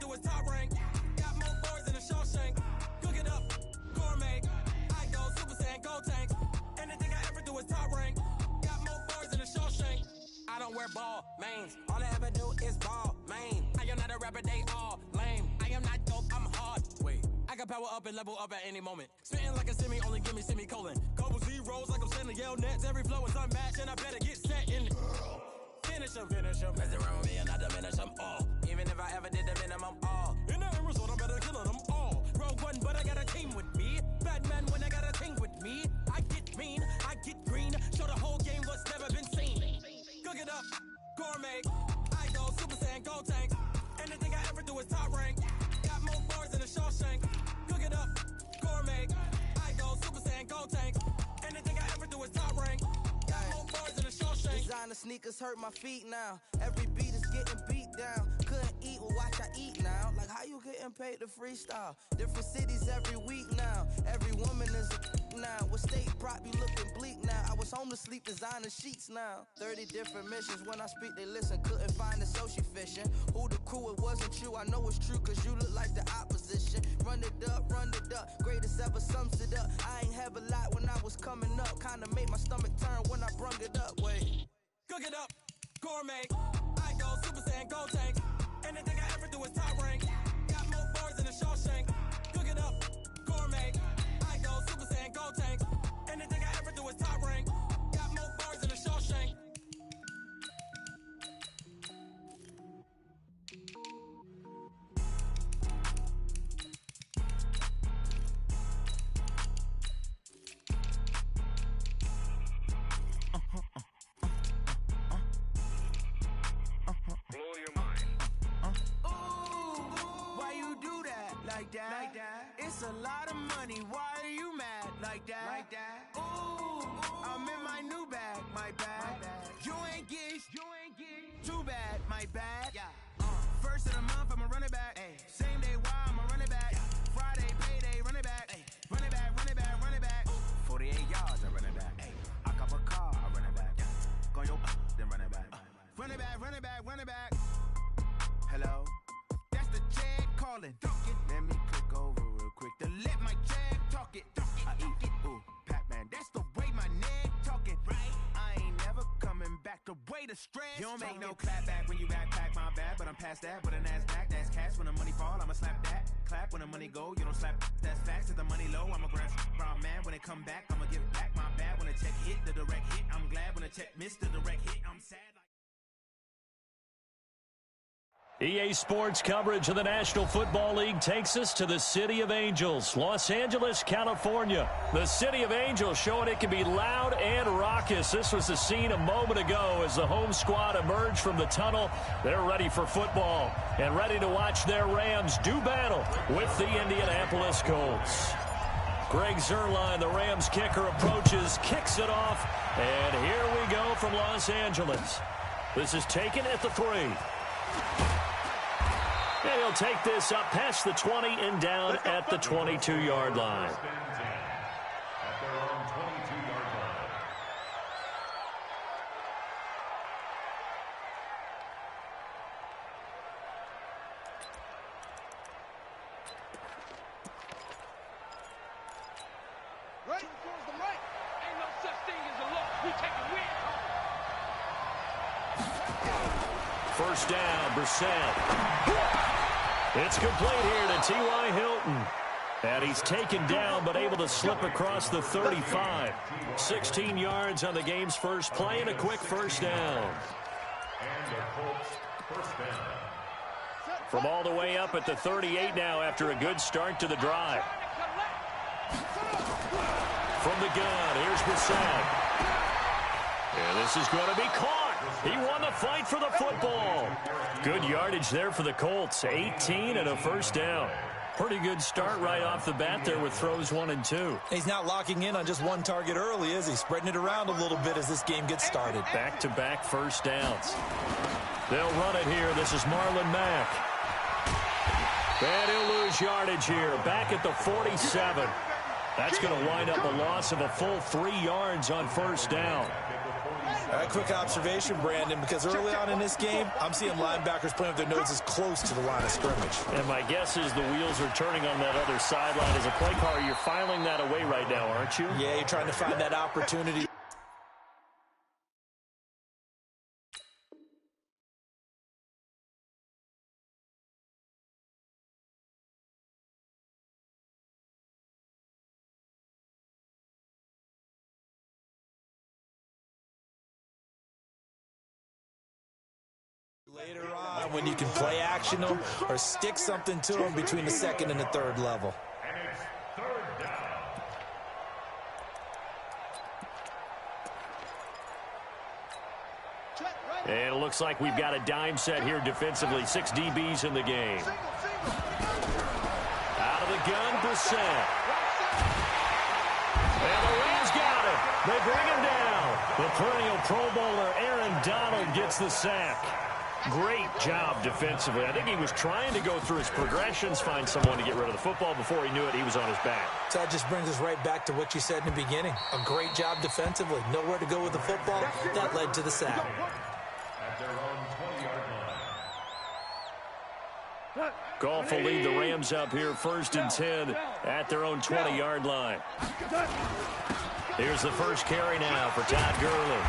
do is top rank. Got more boards than a Shawshank. Cook it up, gourmet. I go Super Saiyan, go tank. Anything I ever do is top rank. Got more boards than a Shawshank. I don't wear ball mains. All I ever do is ball main. I am not a rapper, they all lame. I am not dope, I'm hard. Wait, I can power up and level up at any moment. Spitting like a semi, only give me semicolon. Couple zeros like I'm sending yell nets. Every flow is unmatched and I better get set in. Finish them. Mess around with me and I diminish them all. Even if I ever did the minimum all. In the end result, I'm better killing them all. Rogue one, but I got a team with me. Batman when I got a team with me. I get mean, I get green. Show the whole game what's never been seen. Cook it up, gourmet. I go Super Saiyan, go tank. Anything I ever do is top rank. Got more bars than a Shawshank. Cook it up, gourmet. I go Super Saiyan, go tank. Anything I ever do is top rank. Got more bars than a Shawshank. Designer sneakers hurt my feet now. Every beat is getting beat down. Couldn't eat, well watch I eat now. Like how you getting paid to freestyle? Different cities every week now. Every woman is a now. With state prop be looking bleak now. I was home to sleep, designer sheets now. 30 different missions. When I speak they listen. Couldn't find the social fishing. Who the crew, it wasn't you. I know it's true cause you look like the opposition. Run it up. Greatest ever sums it up. I ain't have a lot when I was coming up. Kinda made my stomach turn when I brung it up. Wait. Cook it up, gourmet. I go Super Saiyan, go tank. Anything I ever do is top rank. Got more bars than a Shawshank. Cook it up, gourmet. I go Super Saiyan, go tank. Anything I ever do is top rank. Got more bars than a Shawshank. Like that. It's a lot of money. Why are you mad? Like that. Ooh, I'm in my new bag. My bad. You ain't get too bad. My bad. Yeah. First of the month, I'ma run it back. Ay. Same day, why I'ma run it back. Friday, payday, run it back. Ay. Run it back. 48 yards, I run it back. Ay. I cop a car, I run it back. Go yo, then run it back. Run it back. Hello. That's the check calling. Let me click over real quick to let my check talk it. I eat it. Ooh, Pac-Man, that's the way my neck talking. Right? I ain't never coming back the way the stress. You don't make no clap back when you backpack, my bad, but I'm past that. With a NASDAQ, that's cash. When the money fall, I'ma slap that. Clap when the money go, you don't slap. That's facts. If the money low, I'ma grab brown man. When it come back, I'ma give it back. My bad when the check hit, the direct hit. I'm glad when the check missed the direct hit. I'm sad. EA Sports coverage of the National Football League takes us to the City of Angels, Los Angeles, California. The City of Angels showing it can be loud and raucous. This was the scene a moment ago as the home squad emerged from the tunnel. They're ready for football and ready to watch their Rams do battle with the Indianapolis Colts. Greg Zuerlein, the Rams kicker, approaches, kicks it off, and here we go from Los Angeles. This is taken at the 3. And he'll take this up past the 20 and down at the 22-yard line. Right towards the right. Ain't no such thing as a loss. We take a win. First down, Brissett. It's complete here to T.Y. Hilton. And he's taken down but able to slip across the 35. 16 yards on the game's first play and a quick first down. From all the way up at the 38 now after a good start to the drive. From the gun, here's Brissett. And this is going to be caught. He won the fight for the football. Good yardage there for the Colts. 18 and a first down. Pretty good start right off the bat there with throws 1 and 2. He's not locking in on just one target early, is he? Spreading it around a little bit as this game gets started. Back-to-back first downs. They'll run it here. This is Marlon Mack. And he'll lose yardage here. Back at the 47. That's going to wind up a loss of a full 3 yards on first down. Quick observation, Brandon, because early on in this game, I'm seeing linebackers playing with their noses close to the line of scrimmage. And my guess is the wheels are turning on that other sideline. As a play caller, you're filing that away right now, aren't you? Yeah, you're trying to find that opportunity. Later on, when you can play action them or stick something to them between the second and the third level. And it looks like we've got a dime set here defensively. 6 DBs in the game. Out of the gun, Brissett. And the Rams got it. They bring him down. The perennial Pro Bowler Aaron Donald gets the sack. Great job defensively. I think he was trying to go through his progressions, find someone to get rid of the football. Before he knew it, he was on his back. So that just brings us right back to what you said in the beginning. A great job defensively. Nowhere to go with the football. That led to the sack. Goff will lead the Rams up here 1st and 10 at their own 20-yard line. Here's the first carry now for Todd Gurley.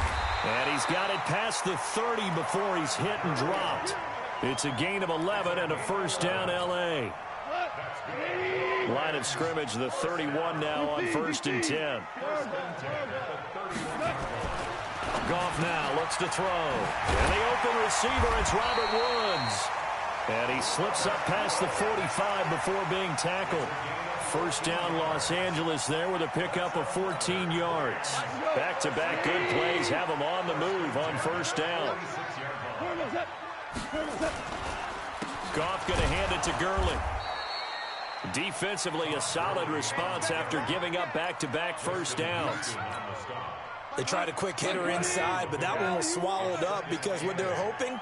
And he's got it past the 30 before he's hit and dropped. It's a gain of 11 and a first down, L.A. Line of scrimmage, the 31 now on 1st and 10. Goff now looks to throw. And the open receiver, it's Robert Woods. And he slips up past the 45 before being tackled. First down, Los Angeles there with a pickup of 14 yards. Back-to-back good plays have them on the move on first down. Goff going to hand it to Gurley. Defensively, a solid response after giving up back-to-back first downs. They tried a quick hitter inside, but that one was swallowed up because what they're hoping,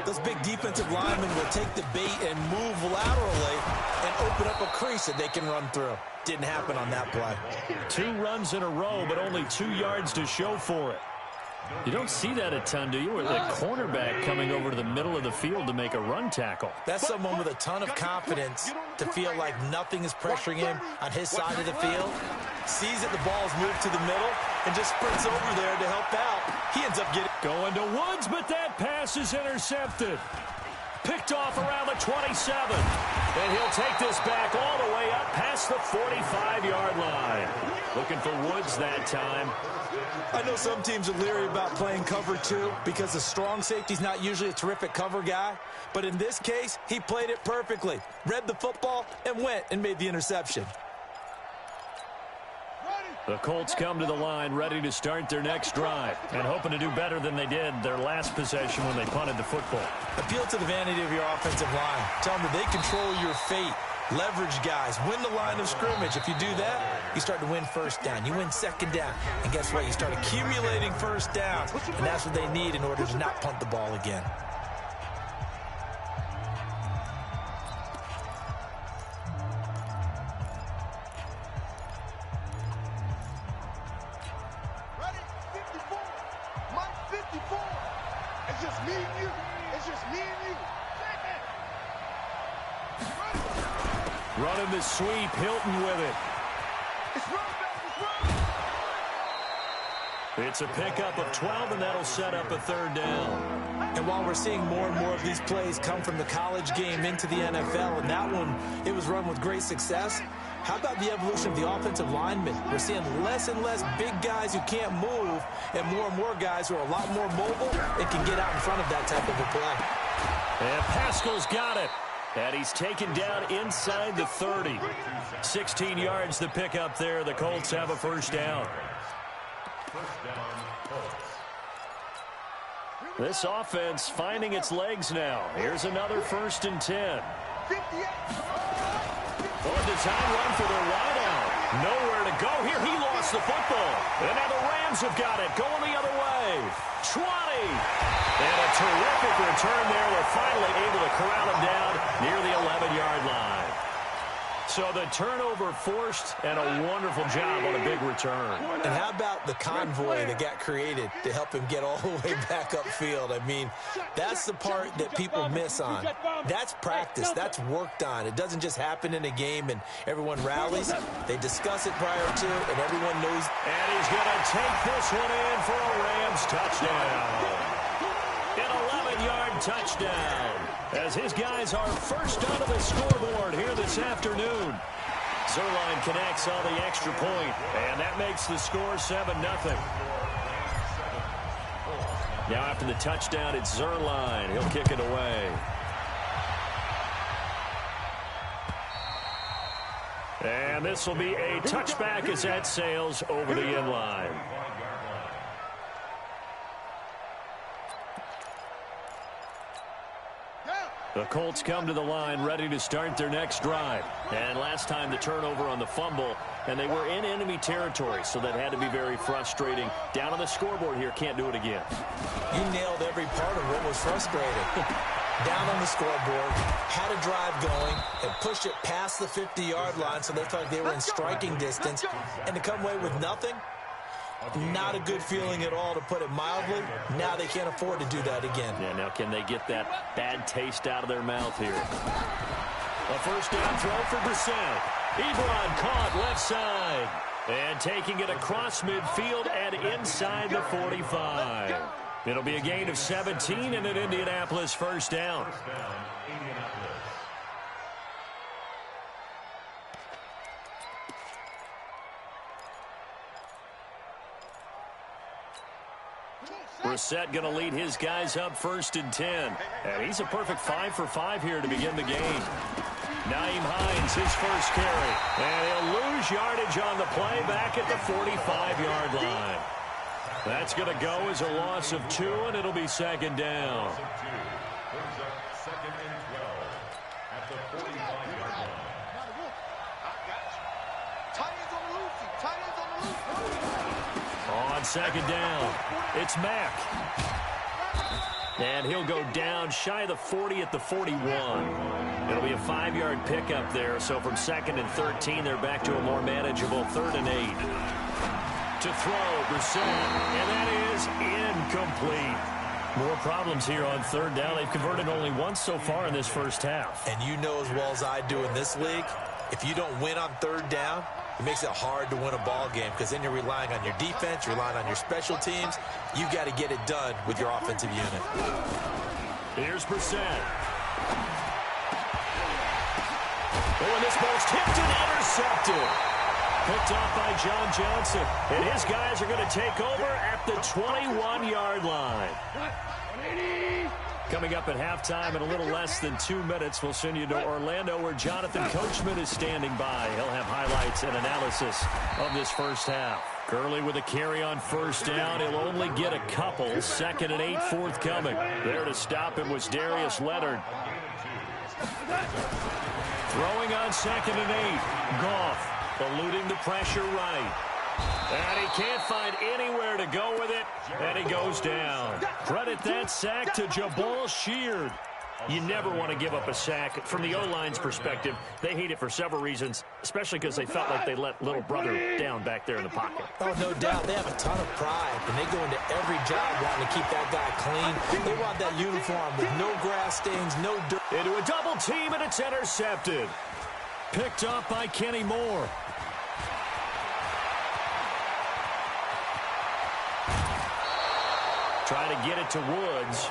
those big defensive linemen will take the bait and move laterally and open up a crease that they can run through. Didn't happen on that play. 2 runs in a row, but only 2 yards to show for it. You don't see that a ton, do you? Or the cornerback coming over to the middle of the field to make a run tackle. That's someone with a ton of confidence to feel like nothing is pressuring him on his side of the field. Sees that the ball's moved to the middle and just sprints over there to help out. He ends up getting... Going to Woods, but that pass is intercepted. Picked off around the 27. And he'll take this back all the way up past the 45-yard line. Looking for Woods that time. I know some teams are leery about playing cover 2 because the strong safety's not usually a terrific cover guy. But in this case, he played it perfectly. Read the football and went and made the interception. The Colts come to the line ready to start their next drive and hoping to do better than they did their last possession when they punted the football. Appeal to the vanity of your offensive line. Tell them that they control your fate. Leverage guys. Win the line of scrimmage. If you do that, you start to win first down. You win second down. And guess what? You start accumulating first downs. And that's what they need in order to not punt the ball again. Running the sweep, Hilton with it. It's a pickup of 12, and that'll set up a third down. And while we're seeing more and more of these plays come from the college game into the NFL, and that one, it was run with great success, how about the evolution of the offensive linemen? We're seeing less and less big guys who can't move and more guys who are a lot more mobile and can get out in front of that type of a play. And Pascal's got it. And he's taken down inside the 30. 16 yards the pickup there. The Colts have a first down. This offense finding its legs now. Here's another 1st and 10. On design run for the wideout. Nowhere to go here. He lost the football. And now the Rams have got it. Going the other way. 20. And a terrific return there. They're finally able to corral him down near the 11-yard line. So the turnover forced and a wonderful job on a big return. And how about the convoy that got created to help him get all the way back upfield? I mean, that's the part that people miss on. That's practice. That's worked on. It doesn't just happen in a game and everyone rallies. They discuss it prior to, and everyone knows. And he's going to take this one in for a Rams touchdown. An 11-yard touchdown, as his guys are first onto the scoreboard here this afternoon. Zuerlein connects on the extra point, and that makes the score 7-0. Now after the touchdown, it's Zuerlein. He'll kick it away. And this will be a touchback as that sails over the end line. The Colts come to the line ready to start their next drive. And last time the turnover on the fumble, and they were in enemy territory, so that had to be very frustrating. Down on the scoreboard here, can't do it again. You nailed every part of what was frustrating. Down on the scoreboard, had a drive going, and pushed it past the 50-yard line so they thought they were in striking distance, and to come away with nothing, not a good feeling at all, to put it mildly. Now they can't afford to do that again. Yeah, now can they get that bad taste out of their mouth here? A first down throw for Brissett. Ebron caught left side. And taking it across midfield and inside the 45. It'll be a gain of 17 and an Indianapolis first down. Brissett going to lead his guys up 1st and 10. And he's a perfect 5 for 5 here to begin the game. Nyheim Hines, his first carry. And he'll lose yardage on the play back at the 45-yard line. That's going to go as a loss of 2, and it'll be 2nd down. On 2nd down, it's Mack. And he'll go down shy of the 40 at the 41. It'll be a 5-yard pickup there. So from 2nd and 13, they're back to a more manageable 3rd and 8. To throw, Brissett, and that is incomplete. More problems here on 3rd down. They've converted only once so far in this first half. And you know as well as I do in this league, if you don't win on 3rd down, it makes it hard to win a ball game, because then you're relying on your defense, you're relying on your special teams. You've got to get it done with your offensive unit. Here's Brissett. Oh, and this ball's tipped and intercepted. Picked off by John Johnson. And his guys are going to take over at the 21-yard line. Coming up at halftime in a little less than 2 minutes, we'll send you to Orlando, where Jonathan Coachman is standing by. He'll have highlights and analysis of this first half. Gurley with a carry on 1st down. He'll only get a couple. 2nd and 8 forthcoming. There to stop him was Darius Leonard. Throwing on 2nd and 8. Goff eluding the pressure right. And he can't find anywhere to go with it, and he goes down. Credit that sack to Jabal Sheard. You never want to give up a sack. From the O-line's perspective, they hate it for several reasons, especially because they felt like they let little brother down back there in the pocket. Oh, no doubt. They have a ton of pride, and they go into every job wanting to keep that guy clean. They want that uniform with no grass stains, no dirt. Into a double team, and it's intercepted. Picked up by Kenny Moore. Trying to get it to Woods.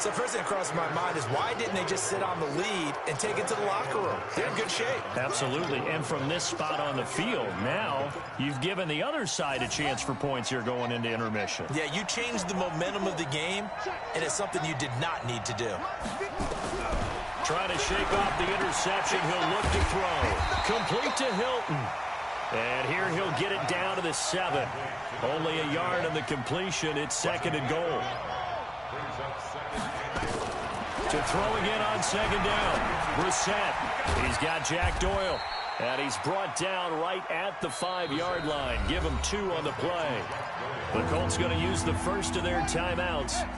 So first thing that crossed my mind is, why didn't they just sit on the lead and take it to the locker room? They're in good shape. Absolutely. And from this spot on the field, now you've given the other side a chance for points here going into intermission. Yeah, you changed the momentum of the game, and it's something you did not need to do. Trying to shake off the interception. He'll look to throw. Complete to Hilton. And here he'll get it down to the 7. Only a yard on the completion. It's 2nd and goal. To throw again on 2nd down. Brissett. He's got Jack Doyle. And he's brought down right at the 5-yard line. Give him 2 on the play. The Colts going to use the first of their timeouts,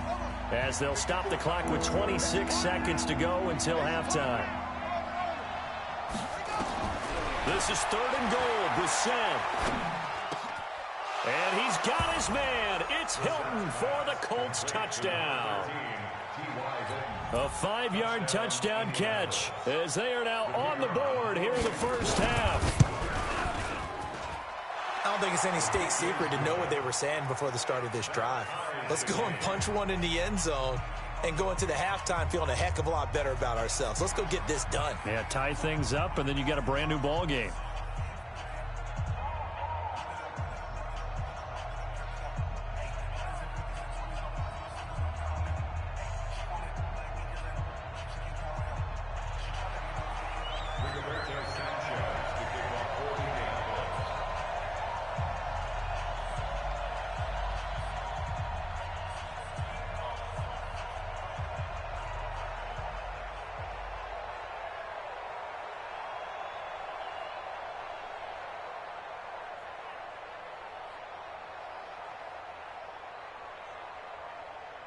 as they'll stop the clock with 26 seconds to go until halftime. This is 3rd and goal. Brissett. And he's got his man. It's Hilton for the Colts touchdown. A 5-yard touchdown catch as they are now on the board here in the first half. I don't think it's any state secret to know what they were saying before the start of this drive. Let's go and punch one in the end zone and go into the halftime feeling a heck of a lot better about ourselves. Let's go get this done. Yeah, tie things up, and then you got a brand new ball game.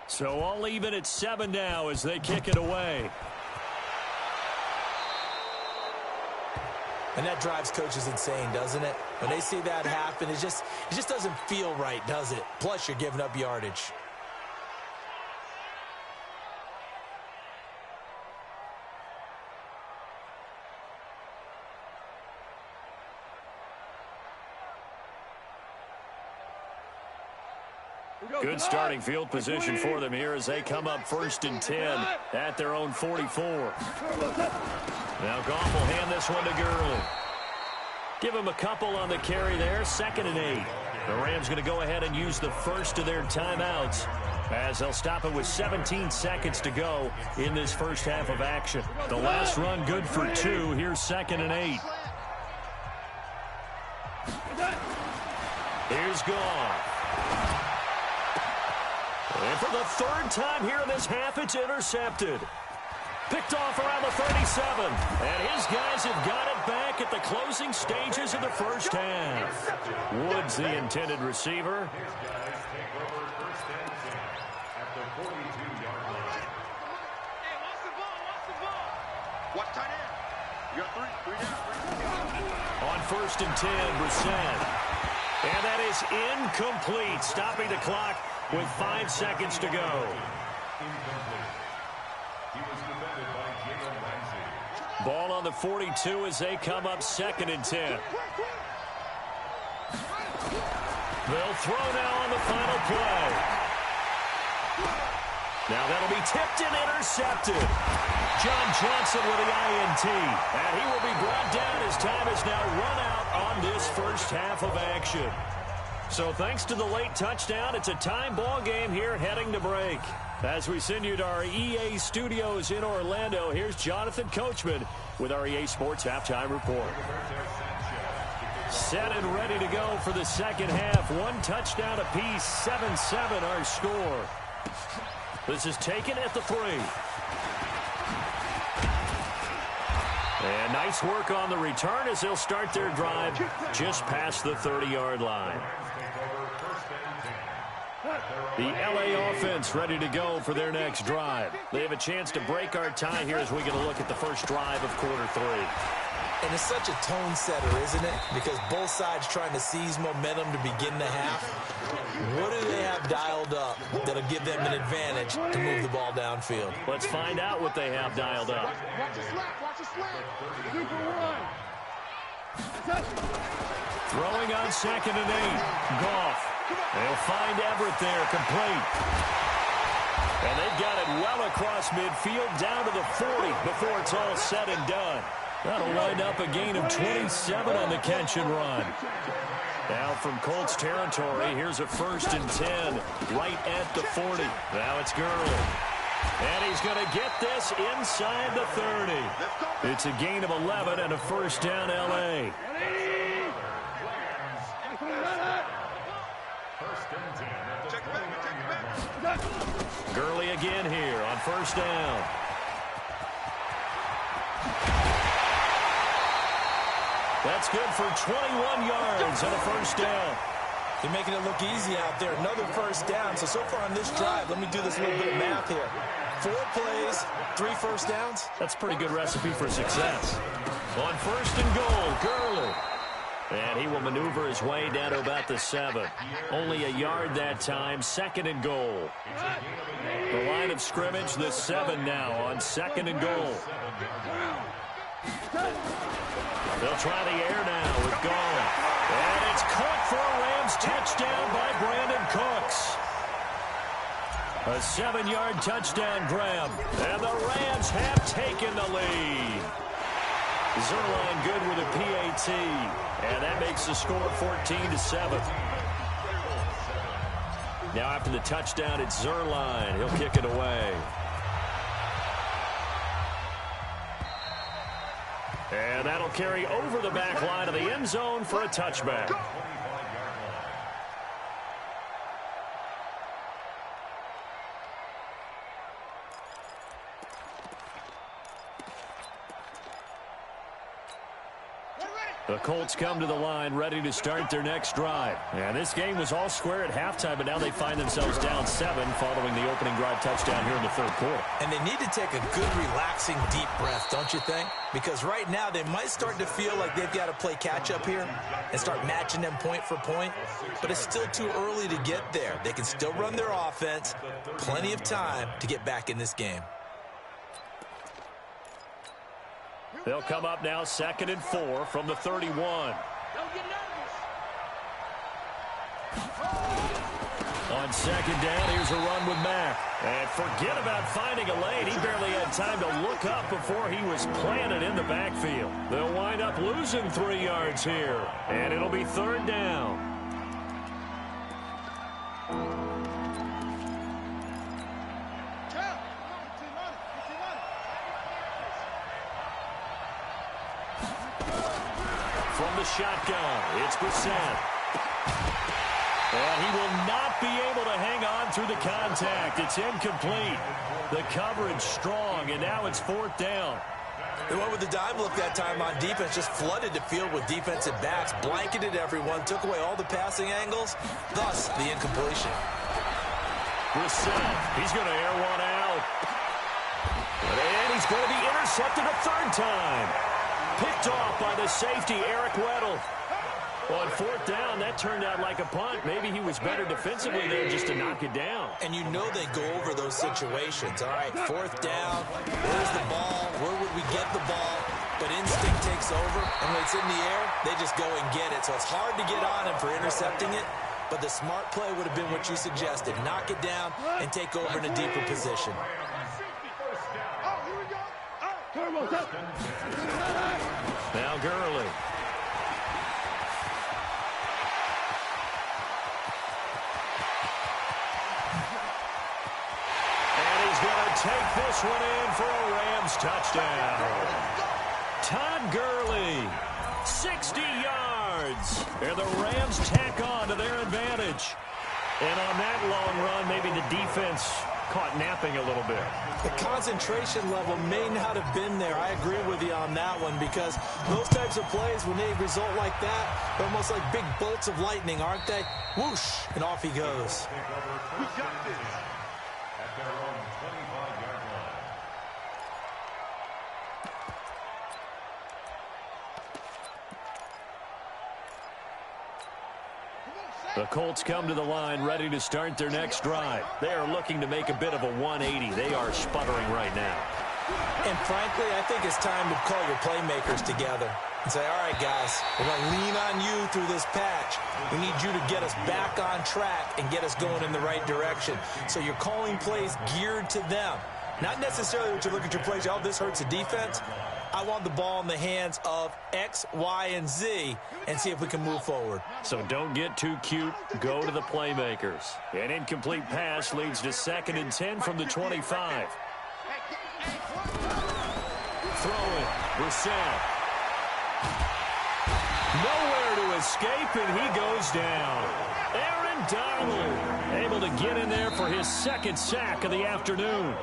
So all even at 7 now as they kick it away. And that drives coaches insane, doesn't it? When they see that happen, it just doesn't feel right, does it? Plus, you're giving up yardage. Good starting field position for them here as they come up 1st and 10 at their own 44. Now Goff will hand this one to Gurley. Give him a couple on the carry there. 2nd and 8. The Rams going to go ahead and use the first of their timeouts as they'll stop it with 17 seconds to go in this first half of action. The last run good for 2. Here's 2nd and 8. Here's Goff. And for the 3rd time here in this half, it's intercepted. Picked off around the 37. And his guys have got it back at the closing stages of the first half. Woods, the intended receiver. Watch tight end. You got 3 down. On 1st and 10, Brissett. And that is incomplete, stopping the clock with 5 seconds to go. Ball on the 42 as they come up 2nd and 10. They'll throw now on the final play. Now that'll be tipped and intercepted. John Johnson with the INT. And he will be brought down as time is now run out on this first half of action. So thanks to the late touchdown, it's a time ball game here heading to break. As we send you to our EA studios in Orlando, here's Jonathan Coachman with our EA Sports Halftime Report. Set and ready to go for the second half. 1 touchdown apiece, 7-7 our score. This is taken at the 3. And nice work on the return as they'll start their drive just past the 30-yard line. The LA offense ready to go for their next drive. They have a chance to break our tie here as we get a look at the first drive of quarter 3. And it's such a tone setter, isn't it? Because both sides trying to seize momentum to begin the half. What do they have dialed up that'll give them an advantage to move the ball downfield? Let's find out what they have dialed up. Watch the slap. Watch the slap. Super run. Throwing on 2nd and 8. Goff. They'll find Everett there, complete. And they've got it well across midfield down to the 40 before it's all said and done. That'll wind up a gain of 27 on the catch and run. Now from Colts territory, here's a 1st and 10 right at the 40. Now it's Gurley. And he's going to get this inside the 30. It's a gain of 11 and a first down LA. Gurley again here on 1st down. That's good for 21 yards and a first down. They're making it look easy out there. Another first down. So far on this drive, let me do this little bit of math here. 4 plays, 3 first downs. That's a pretty good recipe for success. On 1st and goal, Gurley. And he will maneuver his way down to about the 7. Only a yard that time, 2nd and goal. The line of scrimmage, the 7 now on 2nd and goal. They'll try the air now with Gall. And it's caught for a Rams touchdown by Brandon Cooks. A 7-yard touchdown grab. And the Rams have taken the lead. Zerline good with a PAT. And that makes the score 14-7. Now after the touchdown, it's Zerline. He'll kick it away. And that'll carry over the back line of the end zone for a touchback. The Colts come to the line ready to start their next drive. And this game was all square at halftime, but now they find themselves down 7 following the opening drive touchdown here in the 3rd quarter. And they need to take a good, relaxing, deep breath, don't you think? Because right now they might start to feel like they've got to play catch-up here and start matching them point for point. But it's still too early to get there. They can still run their offense. Plenty of time to get back in this game. They'll come up now 2nd and 4 from the 31. Don't get nervous. On 2nd down, here's a run with Mack. And forget about finding a lane. He barely had time to look up before he was planted in the backfield. They'll wind up losing 3 yards here. And it'll be 3rd down. From the shotgun, it's Brissett. And he will not be able to hang on through the contact. It's incomplete. The coverage strong, and now it's 4th down. They went with the dime look that time on defense, just flooded the field with defensive backs, blanketed everyone, took away all the passing angles, thus the incompletion. Brissett, he's going to air one out. And he's going to be intercepted a 3rd time. Picked off by the safety, Eric Weddle. On 4th down, that turned out like a punt. Maybe he was better defensively there just to knock it down. And you know they go over those situations. All right, 4th down, where's the ball? Where would we get the ball? But instinct takes over, and when it's in the air, they just go and get it. So it's hard to get on him for intercepting it, but the smart play would have been what you suggested. Knock it down and take over in a deeper position. Now Gurley. And he's going to take this one in for a Rams touchdown. Todd Gurley, 60 yards. And the Rams tack on to their advantage. And on that long run, maybe the defense caught napping a little bit. The concentration level may not have been there. I agree with you on that one, because those types of plays, when they result like that, they're almost like big bolts of lightning, aren't they? Whoosh, and off he goes. We got this. At their own 25-yard line. The Colts come to the line ready to start their next drive. They are looking to make a bit of a 180. They are sputtering right now. And frankly, I think it's time to call your playmakers together and say, all right, guys, we're going to lean on you through this patch. We need you to get us back on track and get us going in the right direction. So you're calling plays geared to them. Not necessarily what you look at your plays, oh, this hurts the defense. I want the ball in the hands of X, Y, and Z and see if we can move forward. So don't get too cute. Go to the playmakers. An incomplete pass leads to 2nd and 10 from the 25. Throwing. Brissett. Nowhere to escape, and he goes down. Aaron Donald able to get in there for his 2nd sack of the afternoon.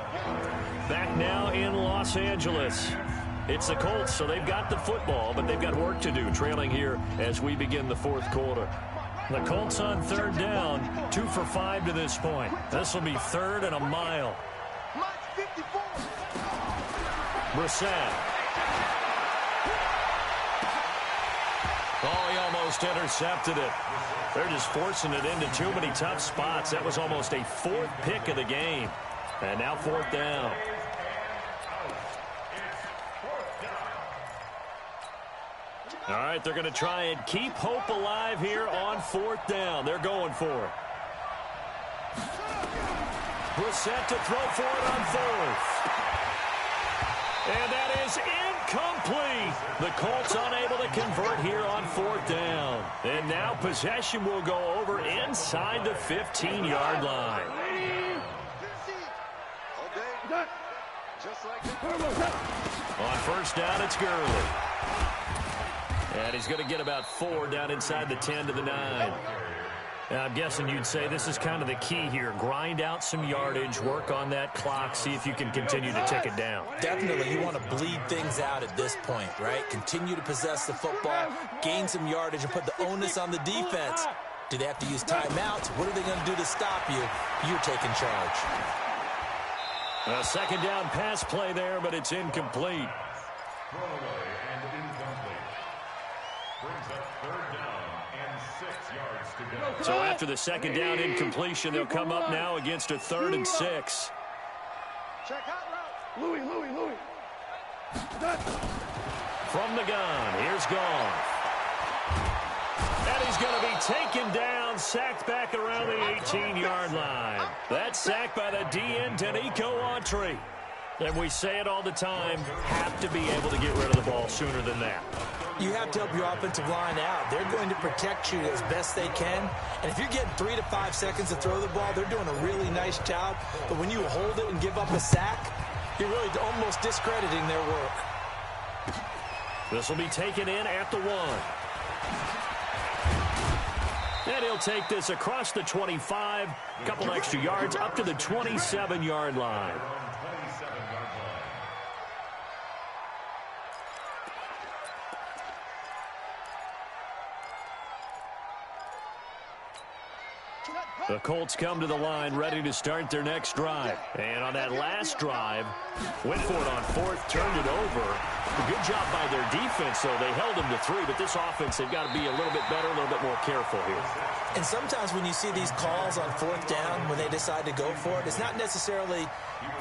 Back now in Los Angeles. It's the Colts, so they've got the football, but they've got work to do, trailing here as we begin the 4th quarter. The Colts on 3rd down, 2 for 5 to this point. This will be 3rd and a mile. Brissett. Oh, he almost intercepted it. They're just forcing it into too many tough spots. That was almost a fourth pick of the game. And now fourth down. All right, they're going to try and keep hope alive here on fourth down. They're going for it. Brissett to throw for it on fourth. And that is incomplete. The Colts unable to convert here on fourth down. And now possession will go over inside the 15-yard line. On first down, it's Gurley. And he's going to get about 4 down inside the 10 to the 9. I'm guessing you'd say this is kind of the key here. Grind out some yardage, work on that clock, see if you can continue to tick it down. Definitely. You want to bleed things out at this point, right? Continue to possess the football, gain some yardage, and put the onus on the defense. Do they have to use timeouts? What are they going to do to stop you? You're taking charge. A second down pass play there, but it's incomplete. Throwaway and incomplete. Brings up third down and 6 yards to go. So after the second down incompletion, they'll come up now against a 3rd and 6. Check out route. Louis. From the gun, here's Goff. And he's going to be taken down, sacked back around the 18-yard line. That's sacked by the DN, Danico Autry. And we say it all the time, have to be able to get rid of the ball sooner than that. You have to help your offensive line out. They're going to protect you as best they can. And if you're getting 3 to 5 seconds to throw the ball, they're doing a really nice job. But when you hold it and give up a sack, you're really almost discrediting their work. This will be taken in at the 1. And he'll take this across the 25, a couple extra yards up to the 27-yard line. The Colts come to the line ready to start their next drive. And on that last drive, went for it on 4th, turned it over. Good job by their defense, though. They held them to 3, but this offense, they've got to be a little bit better, a little bit more careful here. And sometimes when you see these calls on 4th down, when they decide to go for it, it's not necessarily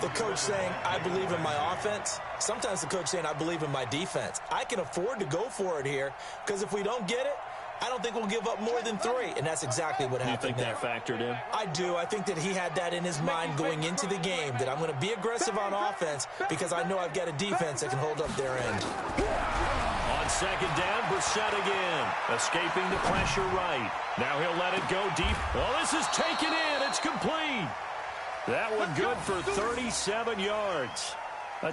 the coach saying, I believe in my offense. Sometimes the coach saying, I believe in my defense. I can afford to go for it here, because if we don't get it, I don't think we'll give up more than 3, and that's exactly what happened there. You think that factored in? I do. I think that he had that in his mind going into the game, that I'm going to be aggressive on offense because I know I've got a defense that can hold up their end. On second down, Brissett again, escaping the pressure right. Now he'll let it go deep. Oh, this is taken in. It's complete. That one good for 37 yards.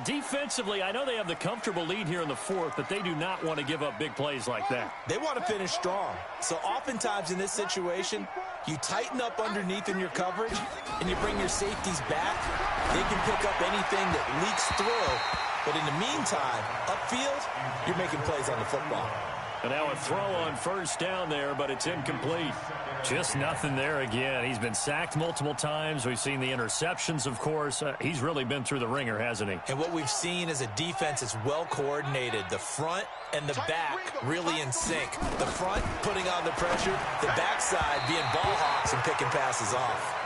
Defensively, I know they have the comfortable lead here in the 4th, but they do not want to give up big plays like that. They want to finish strong. So oftentimes in this situation, you tighten up underneath in your coverage, and you bring your safeties back. They can pick up anything that leaks through. But in the meantime, upfield, you're making plays on the football. And now a throw on first down there, but it's incomplete. Just nothing there again. He's been sacked multiple times. We've seen the interceptions, of course. He's really been through the ringer, hasn't he? And what we've seen is a defense that's well coordinated. The front and the back really in sync. The front putting on the pressure, the backside being ball hawks and picking passes off.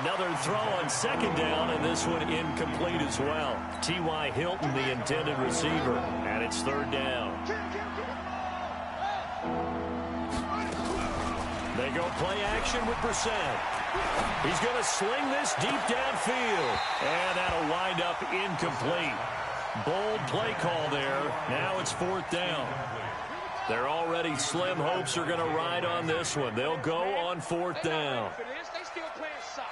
Another throw on second down, and this one incomplete as well. T.Y. Hilton, the intended receiver, and it's 3rd down. They go play action with Brissett. He's going to sling this deep downfield. And that'll wind up incomplete. Bold play call there. Now it's 4th down. They're already slim hopes are going to ride on this one. They'll go on 4th down. They still playing soft.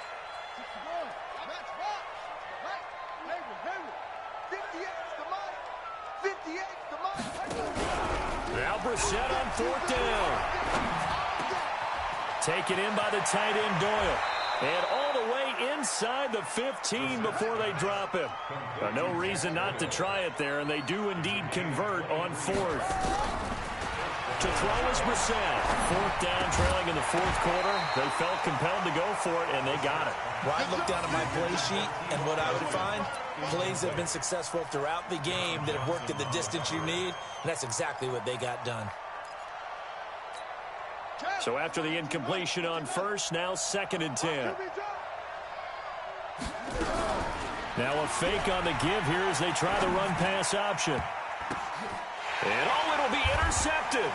Now Brissett on 4th down. Taken in by the tight end Doyle. And all the way inside the 15 before they drop him. No reason not to try it there, and they do indeed convert on 4th. To throw is Brissett. Fourth down, trailing in the fourth quarter. They felt compelled to go for it, and they got it. Well, I look down at my play sheet, and what I would find, plays that have been successful throughout the game that have worked at the distance you need, and that's exactly what they got done. So after the incompletion on first, now 2nd and 10. Now a fake on the give here as they try the run-pass option. And it'll be intercepted.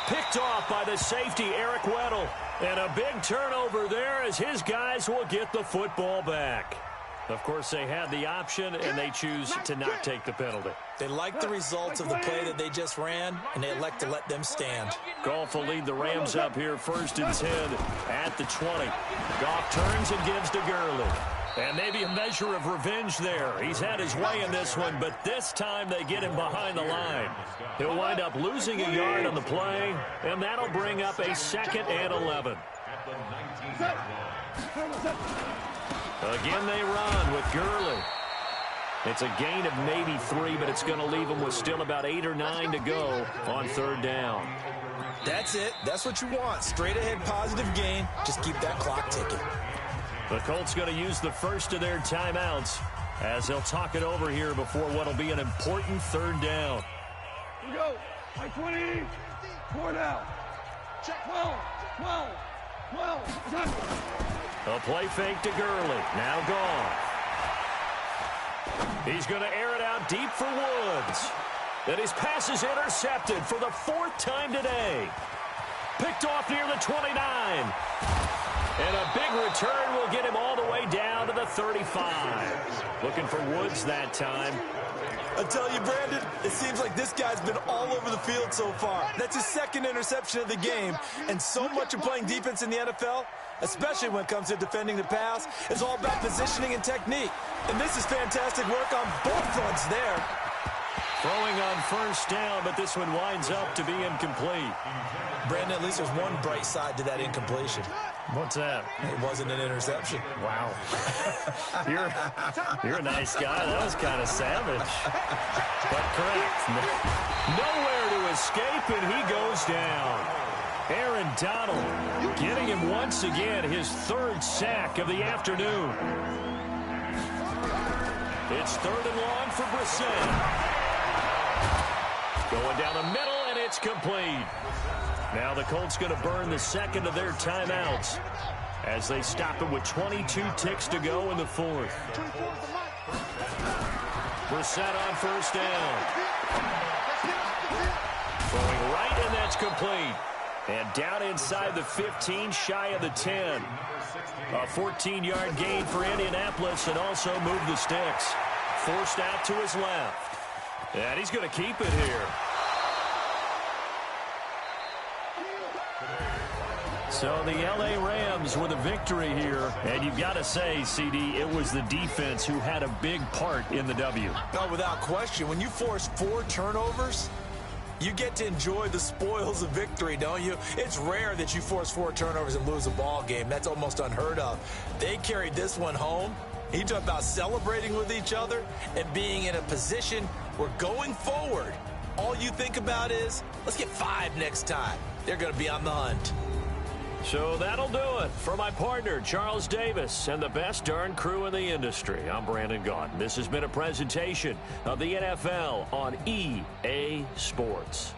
Picked off by the safety, Eric Weddle. And a big turnover there as his guys will get the football back. Of course, they had the option, and they choose to not take the penalty. They like the results of the play that they just ran, and they elect to let them stand. Goff will lead the Rams up here 1st and 10 at the 20. Goff turns and gives to Gurley. And maybe a measure of revenge there. He's had his way in this one, but this time they get him behind the line. He'll wind up losing a yard on the play, and that'll bring up a 2nd and 11. Again, they run with Gurley. It's a gain of maybe 3, but it's going to leave them with still about 8 or 9 to go on 3rd down. That's it. That's what you want. Straight ahead positive gain. Just keep that clock ticking. The Colts going to use the first of their timeouts as they'll talk it over here before what will be an important 3rd down. Here we go. By 20. 4 down. Check 12. 12. A play fake to Gurley. Now gone. He's going to air it out deep for Woods. And his pass is intercepted for the 4th time today. Picked off near the 29. And a big return will get him all the way down to the 35. Looking for Woods that time. I tell you, Brandon, it seems like this guy's been all over the field so far. That's his 2nd interception of the game. And so much of playing defense in the NFL, especially when it comes to defending the pass, is all about positioning and technique. And this is fantastic work on both fronts there. Throwing on 1st down, but this one winds up to be incomplete. Brandon, at least there's one bright side to that incompletion. What's that? It wasn't an interception. Wow. You're a nice guy. That was kind of savage. But correct. Nowhere to escape, and he goes down. Aaron Donald getting him once again his 3rd sack of the afternoon. It's 3rd and long for Brissett. Going down the middle, and it's complete. Now the Colts going to burn the 2nd of their timeouts as they stop it with 22 ticks to go in the 4th. Brissett on 1st down. Throwing right, and that's complete. And down inside the 15, shy of the 10. A 14-yard gain for Indianapolis, and also moved the sticks. Forced out to his left. And he's going to keep it here. So the L.A. Rams with a victory here. And you've got to say, CD, it was the defense who had a big part in the W. No, without question. When you force 4 turnovers, you get to enjoy the spoils of victory, don't you? It's rare that you force 4 turnovers and lose a ball game. That's almost unheard of. They carried this one home. You talk about celebrating with each other and being in a position where going forward, all you think about is, let's get 5 next time. They're going to be on the hunt. So that'll do it for my partner, Charles Davis, and the best darn crew in the industry. I'm Brandon Gaudin. This has been a presentation of the NFL on EA Sports.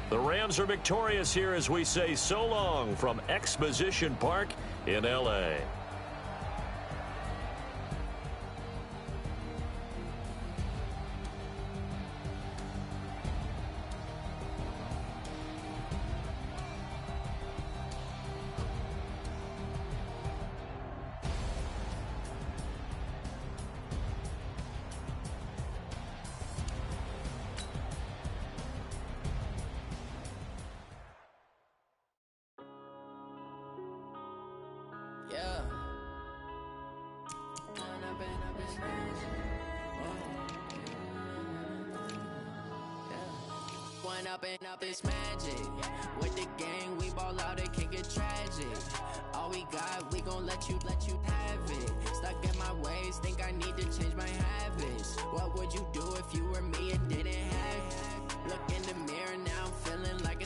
The Rams are victorious here as we say so long from Exposition Park in L.A. Up this magic with the gang, we ball out, it can get tragic. All we got, we gon' let you have it. Stuck in my ways, think I need to change my habits. What would you do if you were me and didn't have it? Look in the mirror now, I'm feeling like a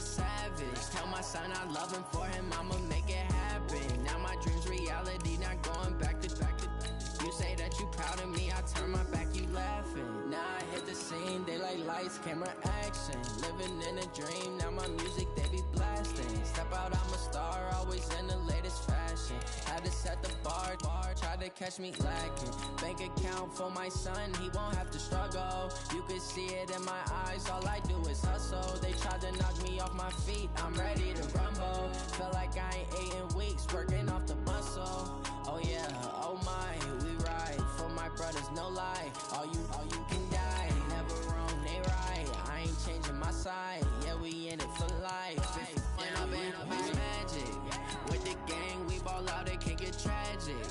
son, I love him. For him, I'ma make it happen. Now my dream's reality, not going back to back to back. You say that you proud of me, I turn my back, you laughing. Now I hit the scene, they like lights, camera, action. Living in a dream, now my music, they be blasting. Step out, I'm a star, always in the latest fashion. Had to set the bar, try to catch me lacking. Bank account for my son, he won't have to struggle. You can see it in my eyes, all I do is hustle. They tried to knock me off my feet, I'm ready to rumble. Feel like I ain't ate in weeks, working off the muscle. Oh yeah, oh my, we ride for my brothers, no lie. All you can die, never wrong, they right. I ain't changing my side, yeah, we in it for life. When I've been up is magic. With the gang, we ball out, it can't get tragic.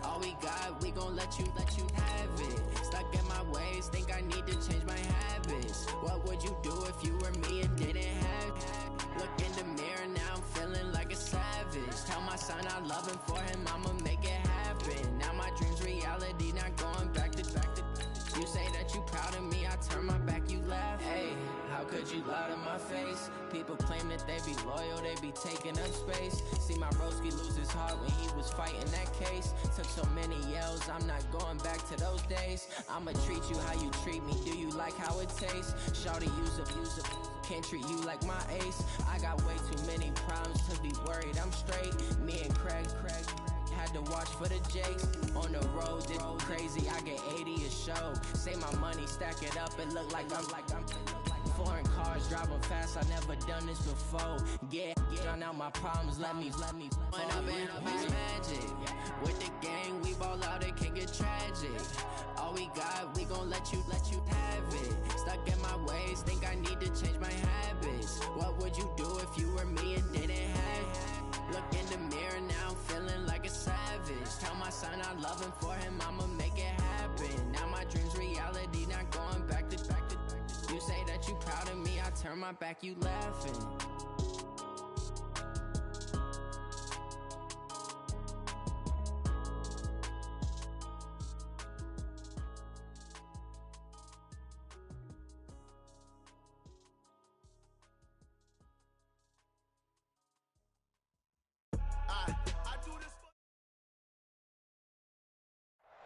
All we got, we gon' let you have it. Stuck in my ways, think I need to change my habits. What would you do if you were me and didn't have it? Look in the mirror, now I'm feeling like a savage. Tell my son I love him, for him I'ma make it happen. Now my dream's reality, not going back to back to back. You say that you proud of me, I turn my back, you laugh. Hey, how could you lie to my face? People claim that they be loyal, they be taking up space. See my broski lose his heart when he was fighting that case. Took so many yells, I'm not going back to those days. I'ma treat you how you treat me, do you like how it tastes? Shawty, use up, can't treat you like my ace. I got way too many problems to be worried, I'm straight. Me and Craig had to watch for the Jakes. On the road, it's crazy, I get 80 a show. Say my money, stack it up, it look like I'm foreign cars, driving fast, I never done this before. Get on out my problems, let me. When I've been up is magic. With the gang, we ball out, it can get tragic. All we got, we gon' let you have it. Stuck in my ways, think I need to change my habits. What would you do if you were me and didn't have it? Look in the mirror, now I'm feeling like a savage. Tell my son I love him, for him I'ma make it happen. Now my dream's reality, not going back to back to back. You say that you proud of me, I turn my back, you laughing.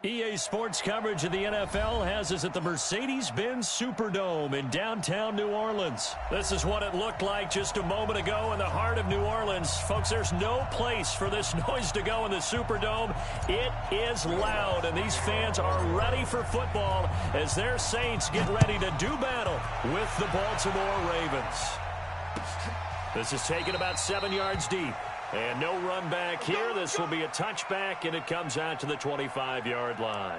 EA Sports coverage of the NFL has us at the Mercedes-Benz Superdome in downtown New Orleans. This is what it looked like just a moment ago in the heart of New Orleans. Folks, there's no place for this noise to go in the Superdome. It is loud, and these fans are ready for football as their Saints get ready to do battle with the Baltimore Ravens. This is taken about 7 yards deep. And no run back here. This will be a touchback, and it comes out to the 25-yard line.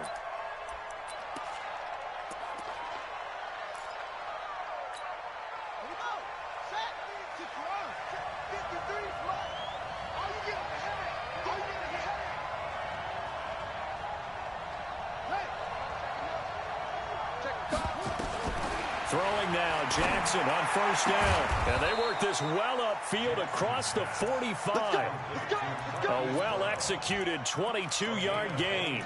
Throwing now, Jackson on first down. And they work this well upfield across the 45. A well-executed 22-yard gain.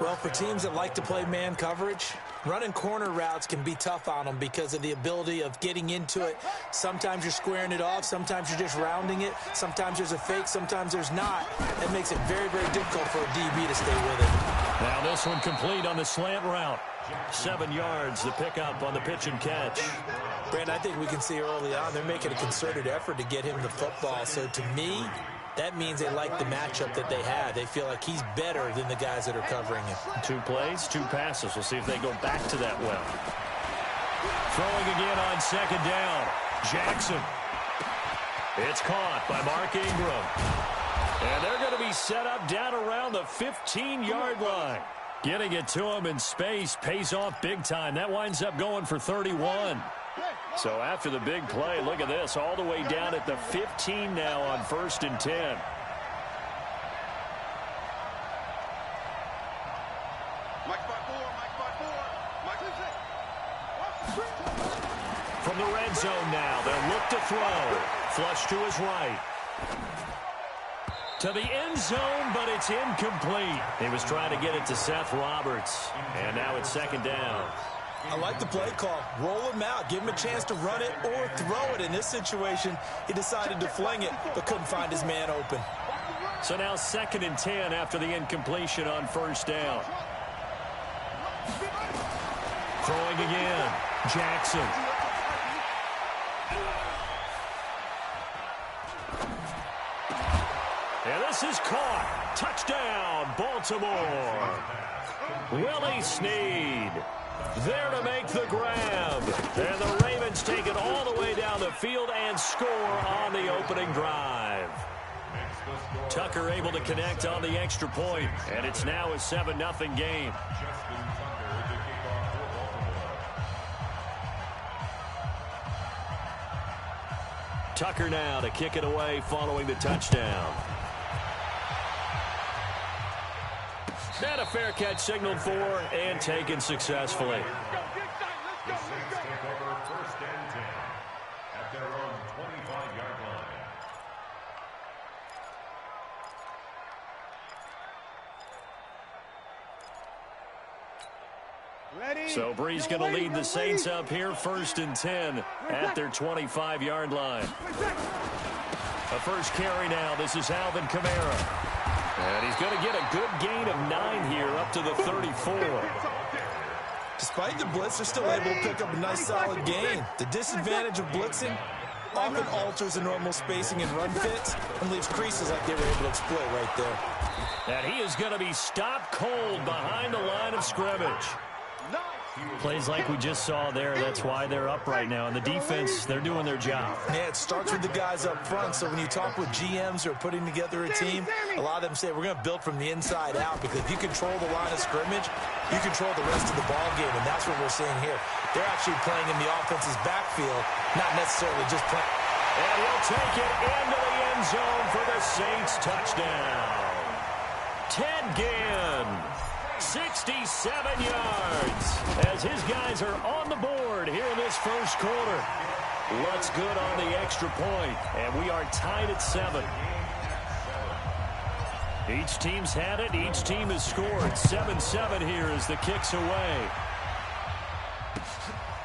Well, for teams that like to play man coverage, running corner routes can be tough on them because of the ability of getting into it. Sometimes you're squaring it off. Sometimes you're just rounding it. Sometimes there's a fake. Sometimes there's not. That makes it very, very difficult for a DB to stay with it. Now this one complete on the slant route. 7 yards, the pickup on the pitch and catch. Brandon, I think we can see early on they're making a concerted effort to get him the football. So to me, that means they like the matchup that they have. They feel like he's better than the guys that are covering him. 2 plays, 2 passes. We'll see if they go back to that well. Throwing again on second down. Jackson. It's caught by Mark Ingram. And they're going to be set up down around the 15-yard line. Getting it to him in space pays off big time. That winds up going for 31. So after the big play, look at this, all the way down at the 15 now on 1st and 10. From the red zone now, they'll look to throw. Flush to his right. To the end zone, but it's incomplete. He was trying to get it to Seth Roberts. And now it's 2nd down. I like the play call. Roll him out. Give him a chance to run it or throw it. In this situation, he decided to fling it, but couldn't find his man open. So now 2nd and 10 after the incompletion on 1st down. Throwing again. Jackson. And this is caught. Touchdown, Baltimore. Willie Snead there to make the grab. And the Ravens take it all the way down the field and score on the opening drive. Tucker able to connect on the extra point, and it's now a 7-0 game. Tucker now to kick it away following the touchdown. And a fair catch signaled for and taken successfully. The Saints take over 1st and 10 at their own 25-yard line. Ready? So Bree's going to lead the Saints up here 1st and 10 at their 25-yard line. A first carry now. This is Alvin Kamara. And he's going to get a good gain of 9 here up to the 34. Despite the blitz, they're still able to pick up a nice solid gain. The disadvantage of blitzing often alters the normal spacing and run fits and leaves creases like they were able to exploit right there. And he is going to be stopped cold behind the line of scrimmage. Plays like we just saw there, that's why they're up right now. And the defense, they're doing their job. Yeah, it starts with the guys up front. So when you talk with GMs who are putting together a team, a lot of them say we're going to build from the inside out, because if you control the line of scrimmage, you control the rest of the ball game, and that's what we're seeing here. They're actually playing in the offense's backfield, not necessarily just playing. And he'll take it into the end zone for the Saints touchdown. Ted Ginn, 67 yards, as his guys are on the board here in this first quarter. Looks good on the extra point, and we are tied at 7. Each team's had it. Each team has scored. 7-7 here as the kick's away.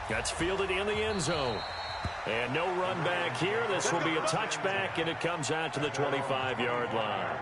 That's fielded in the end zone. And no run back here. This will be a touchback, and it comes out to the 25-yard line.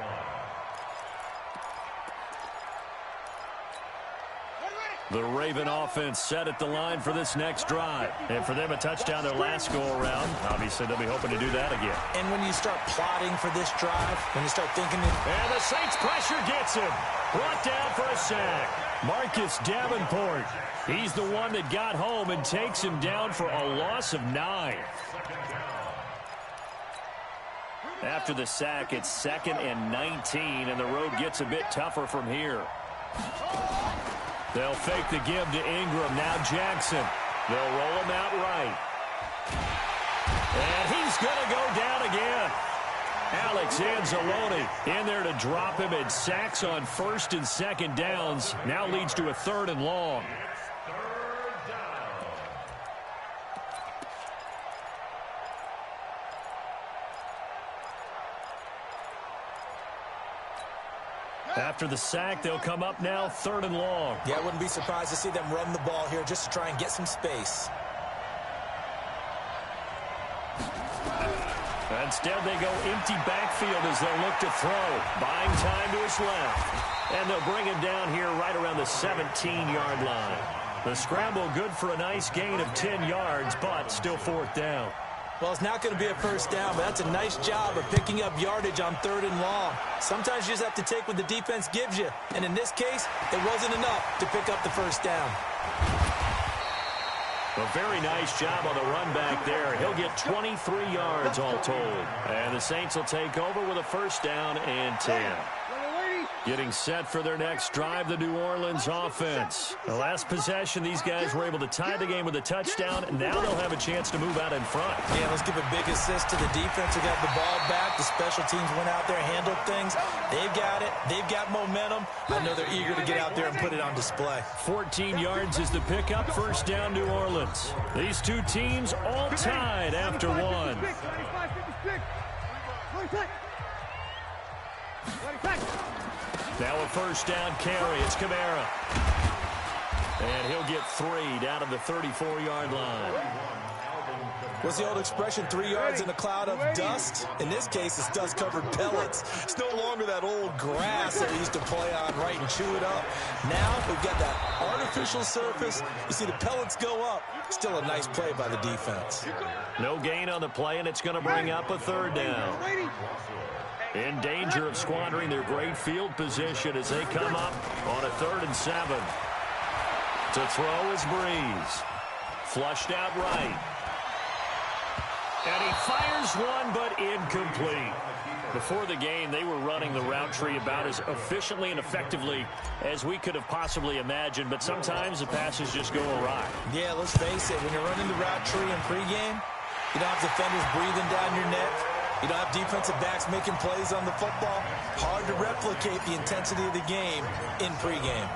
The Raven offense set at the line for this next drive. And for them, a touchdown their last go-around. Obviously, they'll be hoping to do that again. And when you start plotting for this drive, when you start thinking... And the Saints pressure gets him. Brought down for a sack. Marcus Davenport. He's the one that got home and takes him down for a loss of 9. After the sack, it's 2nd and 19, and the road gets a bit tougher from here. They'll fake the give to Ingram. Now Jackson. They'll roll him out right. And he's going to go down again. Alex Anzalone in there to drop him, and sacks on 1st and 2nd downs. Now leads to a 3rd and long. After the sack, they'll come up now 3rd and long. Yeah, I wouldn't be surprised to see them run the ball here just to try and get some space. Instead, they go empty backfield as they'll look to throw. Buying time to his left. And they'll bring him down here right around the 17-yard line. The scramble good for a nice gain of 10 yards, but still 4th down. Well, it's not going to be a first down, but that's a nice job of picking up yardage on 3rd and long. Sometimes you just have to take what the defense gives you. And in this case, it wasn't enough to pick up the first down. A very nice job on the run back there. He'll get 23 yards all told. And the Saints will take over with a 1st down and 10. Getting set for their next drive, the New Orleans offense. The last possession, these guys were able to tie the game with a touchdown, and now they'll have a chance to move out in front. Yeah, let's give a big assist to the defense who got the ball back. The special teams went out there and handled things. They've got it. They've got momentum. I know they're eager to get out there and put it on display. 14 yards is the pickup. 1st down, New Orleans. These two teams all tied after one. Now a 1st down carry. It's Kamara. And he'll get 3 down to the 34-yard line. What's the old expression, 3 yards in a cloud of dust? In this case, it's dust-covered pellets. It's no longer that old grass that we used to play on, right, and chew it up. Now we've got that artificial surface. You see the pellets go up. Still a nice play by the defense. No gain on the play, and it's going to bring up a 3rd down. In danger of squandering their great field position as they come up on a 3rd and 7. To throw is Breeze. Flushed out right. And he fires one, but incomplete. Before the game, they were running the route tree about as efficiently and effectively as we could have possibly imagined, but sometimes the passes just go awry. Yeah, let's face it, when you're running the route tree in pregame, you don't have defenders breathing down your neck. You don't have defensive backs making plays on the football. Hard to replicate the intensity of the game in pregame.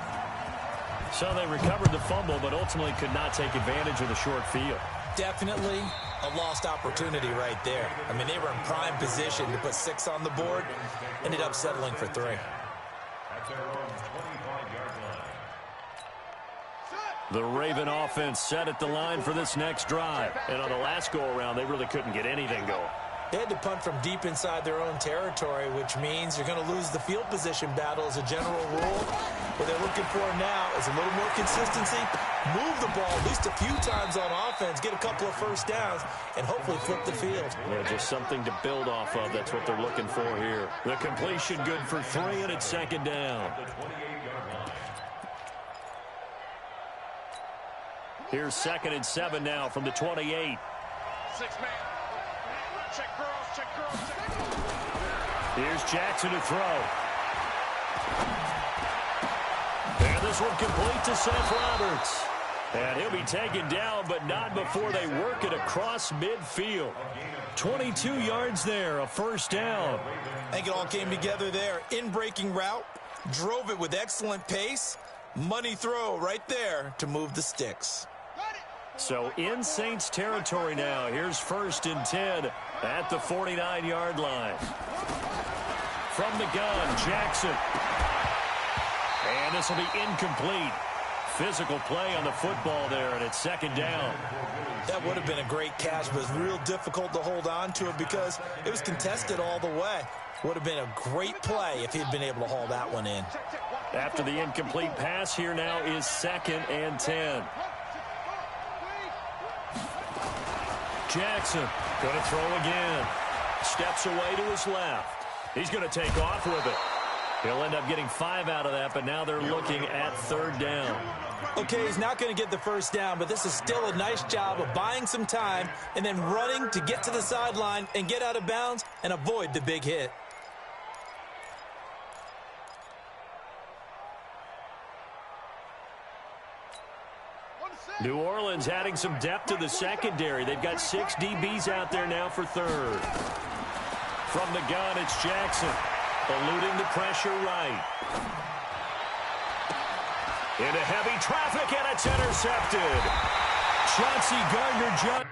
So they recovered the fumble, but ultimately could not take advantage of the short field. Definitely a lost opportunity right there. I mean, they were in prime position to put 6 on the board. Ended up settling for 3. The Raven offense set at the line for this next drive. And on the last go-around, they really couldn't get anything going. They had to punt from deep inside their own territory, which means you're going to lose the field position battle as a general rule. What they're looking for now is a little more consistency, move the ball at least a few times on offense, get a couple of first downs, and hopefully flip the field. Yeah, just something to build off of. That's what they're looking for here. The completion good for 3, and it's 2nd down. Here's 2nd and 7 now from the 28. 6-man. Check girls, check girls, check girls. Here's Jackson to throw. And this one complete to Seth Roberts. And he'll be taken down, but not before they work it across midfield. 22 yards there, a 1st down. I think it all came together there. In-breaking route, drove it with excellent pace. Money throw right there to move the sticks. So in Saints territory now. Here's 1st and 10 at the 49-yard line. From the gun, Jackson. And this will be incomplete. Physical play on the football there, and it's 2nd down. That would have been a great catch, but it was real difficult to hold on to it because it was contested all the way. Would have been a great play if he'd been able to haul that one in. After the incomplete pass, here now is 2nd and 10. Jackson going to throw again. Steps away to his left. He's going to take off with it. He'll end up getting 5 out of that, but now they're looking at 3rd down. Okay, he's not going to get the 1st down, but this is still a nice job of buying some time and then running to get to the sideline and get out of bounds and avoid the big hit. New Orleans adding some depth to the secondary. They've got 6 DBs out there now for 3rd. From the gun, it's Jackson. Eluding the pressure right. Into heavy traffic, and it's intercepted. Chauncey Gardner-Johnson.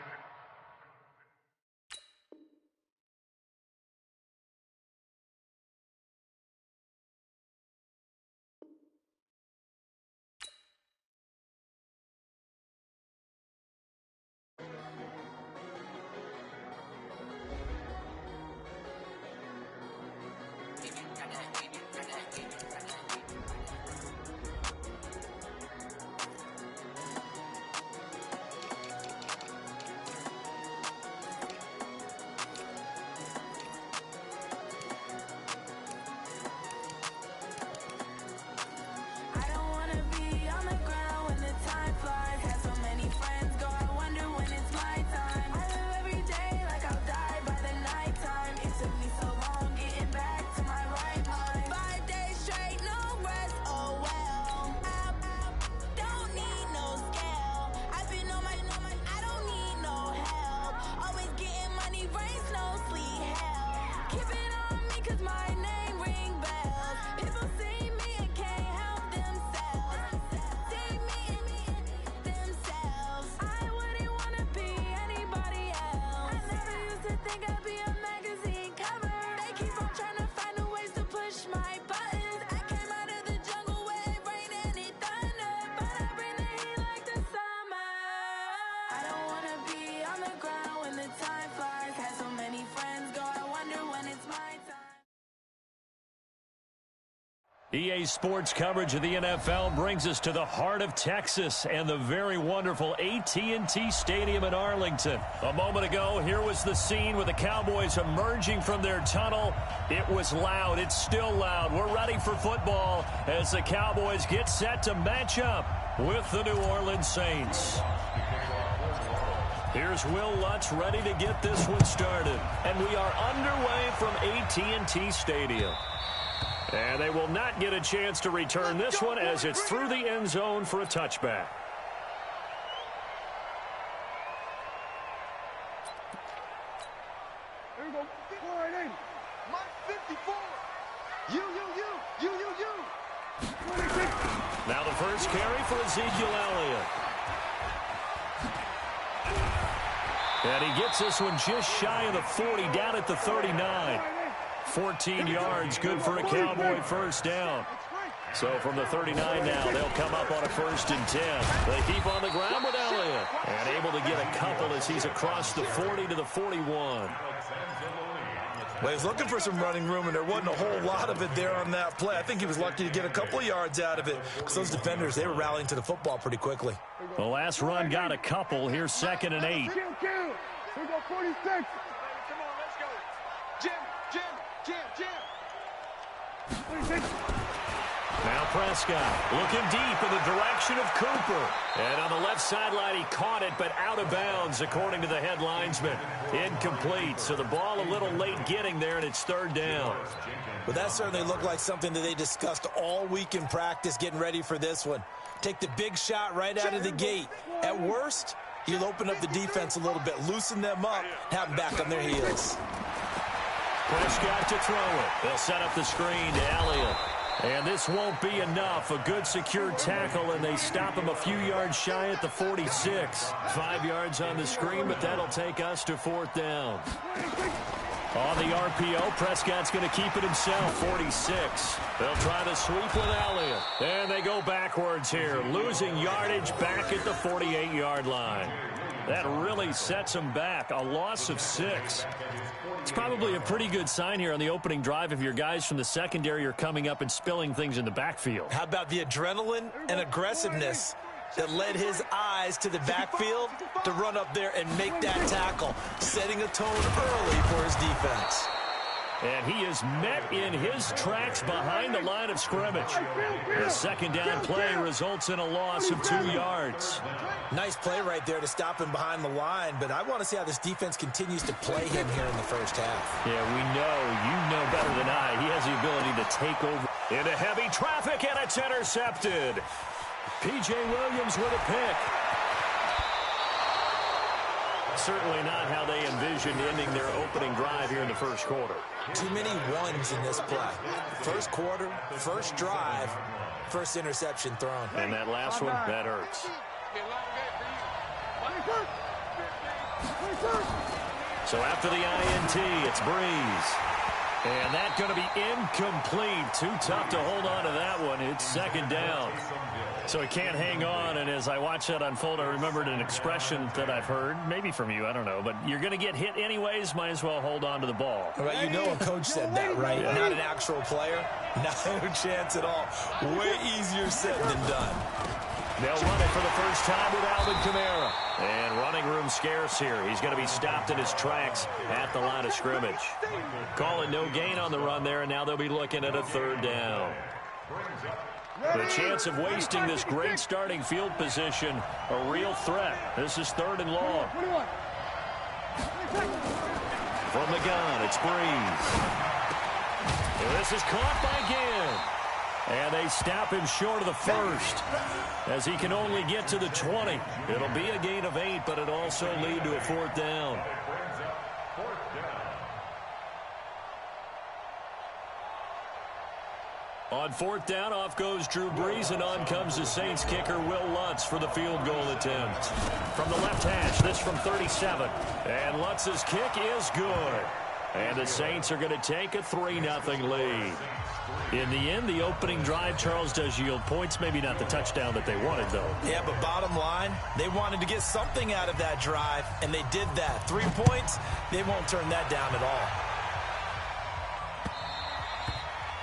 EA Sports coverage of the NFL brings us to the heart of Texas and the very wonderful AT&T Stadium in Arlington. A moment ago, here was the scene with the Cowboys emerging from their tunnel. It was loud. It's still loud. We're ready for football as the Cowboys get set to match up with the New Orleans Saints. Here's Will Lutz ready to get this one started. And we are underway from AT&T Stadium. And they will not get a chance to return this one as it's through the end zone for a touchback. Here we go. 480. Mike 54. You. 26. Now the first carry for Ezekiel Elliott. And he gets this one just shy of the 40, down at the 39. 14 yards, good for a Cowboy first down. So from the 39 now, they'll come up on a 1st and 10. They keep on the ground with Elliott. And able to get a couple as he's across the 40 to the 41. Well, he's looking for some running room, and there wasn't a whole lot of it there on that play. I think he was lucky to get a couple of yards out of it because those defenders, they were rallying to the football pretty quickly. The last run got a couple. Here's 2nd and 8. Here we go, 46. Come on, let's go. Jim. 26. Now Prescott looking deep in the direction of Cooper. And on the left sideline, he caught it, but out of bounds, according to the head linesman. Incomplete, so the ball a little late getting there, and it's 3rd down. But that certainly looked like something that they discussed all week in practice getting ready for this one. Take the big shot right out of the gate. At worst, you'll open up the defense a little bit, loosen them up, have them back on their heels. Prescott to throw it. They'll set up the screen to Elliott. And this won't be enough. A good secure tackle, and they stop him a few yards shy at the 46. 5 yards on the screen, but that'll take us to 4th down. On the RPO, Prescott's going to keep it himself, 46. They'll try to sweep with Elliott. And they go backwards here, losing yardage back at the 48-yard line. That really sets them back, a loss of 6. It's probably a pretty good sign here on the opening drive if your guys from the secondary are coming up and spilling things in the backfield. How about the adrenaline and aggressiveness that led his eyes to the backfield to run up there and make that tackle, setting a tone early for his defense. And he is met in his tracks behind the line of scrimmage. The 2nd down play results in a loss of 2 yards. Nice play right there to stop him behind the line, but I want to see how this defense continues to play him here in the first half. Yeah, we know, you know better than I, he has the ability to take over into heavy traffic, and it's intercepted. P.J. Williams with a pick. Certainly not how they envisioned ending their opening drive here in the first quarter. Too many ones in this play. First quarter, first drive, first interception thrown. And that last one, that hurts. So after the INT, it's Breeze. And that's going to be incomplete. Too tough to hold on to that one. It's 2nd down. So he can't hang on, and as I watch that unfold, I remembered an expression that I've heard, maybe from you, I don't know, but you're going to get hit anyways, might as well hold on to the ball. Right, you know a coach said that, right? Yeah. Not an actual player. No chance at all. Way easier said than done. They'll run it for the first time with Alvin Kamara. And running room scarce here. He's going to be stopped in his tracks at the line of scrimmage. Calling no gain on the run there, and now they'll be looking at a 3rd down. The chance of wasting this great starting field position, a real threat. This is 3rd and long. From the gun, it's Breeze. And this is caught by Ginn. And they stop him short of the 1st as he can only get to the 20. It'll be a gain of 8, but it'll also lead to a 4th down. On 4th down, off goes Drew Brees, and on comes the Saints kicker, Will Lutz, for the field goal attempt. From the left hash, this from 37. And Lutz's kick is good. And the Saints are going to take a 3-0 lead. In the end, the opening drive, Charles, does yield points. Maybe not the touchdown that they wanted, though. Yeah, but bottom line, they wanted to get something out of that drive, and they did that. 3 points, they won't turn that down at all.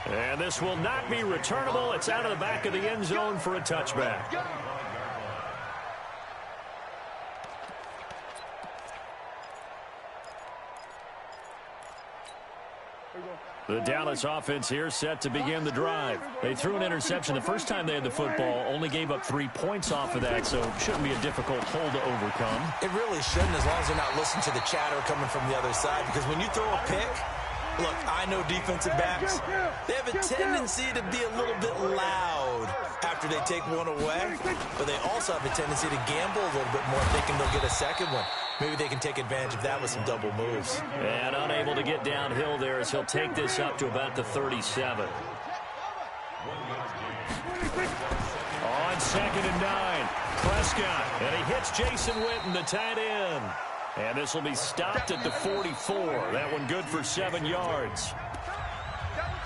And this will not be returnable. It's out of the back of the end zone for a touchback. The Dallas offense here set to begin the drive. They threw an interception the first time they had the football, only gave up 3 points off of that, so it shouldn't be a difficult hole to overcome. It really shouldn't, as long as they're not listening to the chatter coming from the other side, because when you throw a pick, look, I know defensive backs, they have a tendency to be a little bit loud after they take one away, but they also have a tendency to gamble a little bit more thinking they'll get a second one. Maybe they can take advantage of that with some double moves. And unable to get downhill there as he'll take this up to about the 37. On 2nd and 9, Prescott, and he hits Jason Witten, the tight end. And this will be stopped at the 44. That one good for 7 yards.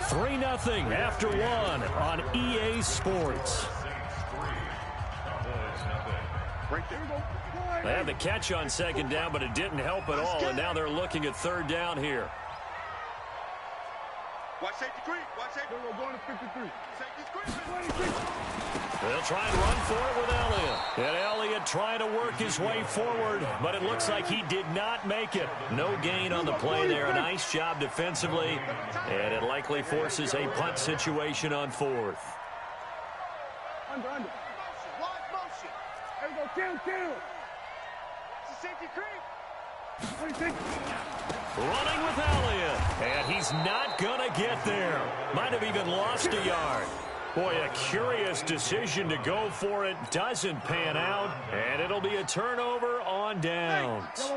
3-0 after 1 on EA Sports. They had the catch on 2nd down, but it didn't help at all, and now they're looking at 3rd down here. Watch safety creep. Watch safety. We're going to 53. Safety's creeping. They'll try and run for it with Elliott. And Elliott trying to work his way forward, but it looks like he did not make it. No gain on the play there. A nice job defensively, and it likely forces a punt situation on 4th. Under. Wide motion. There we go. Kill. It's a safety creep. Running with Elliott, and he's not going to get there. Might have even lost a yard. Boy, a curious decision to go for it. Doesn't pan out, and it'll be a turnover on downs.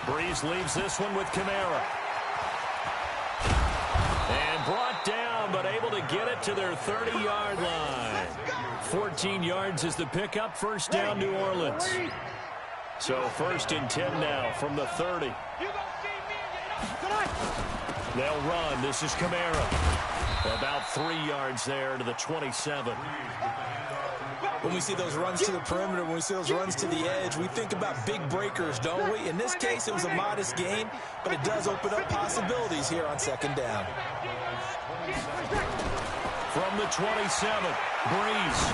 Breeze leaves this one with Kamara. And brought down, but able to get it to their 30-yard line. 14 yards is the pickup. 1st down, New Orleans. So 1st and 10 now from the 30. They'll run. This is Kamara. About 3 yards there to the 27. When we see those runs to the perimeter, when we see those runs to the edge, we think about big breakers, don't we? In this case, it was a modest gain, but it does open up possibilities here on 2nd down. From the 27, Breeze.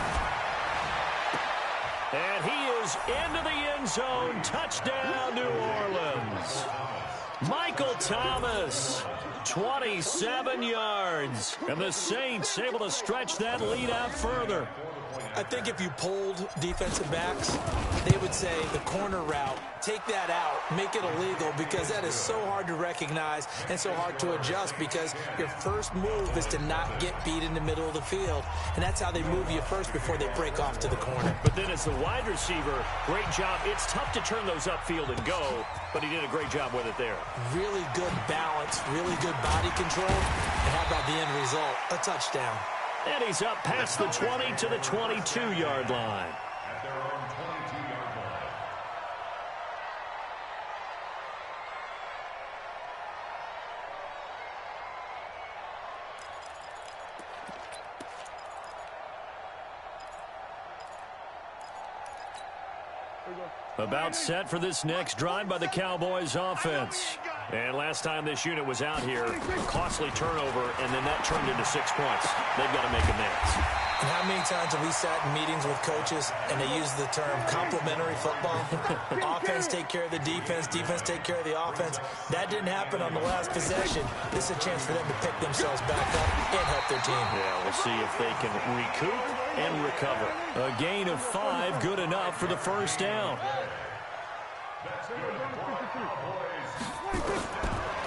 And he is into the end zone. Touchdown, New Orleans. Michael Thomas, 27 yards. And the Saints able to stretch that lead out further. I think if you polled defensive backs, they would say the corner route, take that out, make it illegal, because that is so hard to recognize and so hard to adjust, because your first move is to not get beat in the middle of the field. And that's how they move you first before they break off to the corner. But then as the wide receiver, great job. It's tough to turn those upfield and go, but he did a great job with it there. Really good balance, really good body control. And how about the end result? A touchdown. And he's up past the 20 to the 22-yard line. At their own 22-yard line. About set for this next drive by the Cowboys offense. And last time this unit was out here, costly turnover, and then that turned into 6 points. They've got to make amends. And how many times have we sat in meetings with coaches and they use the term complementary football? Offense take care of the defense, defense take care of the offense. That didn't happen on the last possession. This is a chance for them to pick themselves back up and help their team. Yeah, we'll see if they can recoup and recover. A gain of 5, good enough for the 1st down.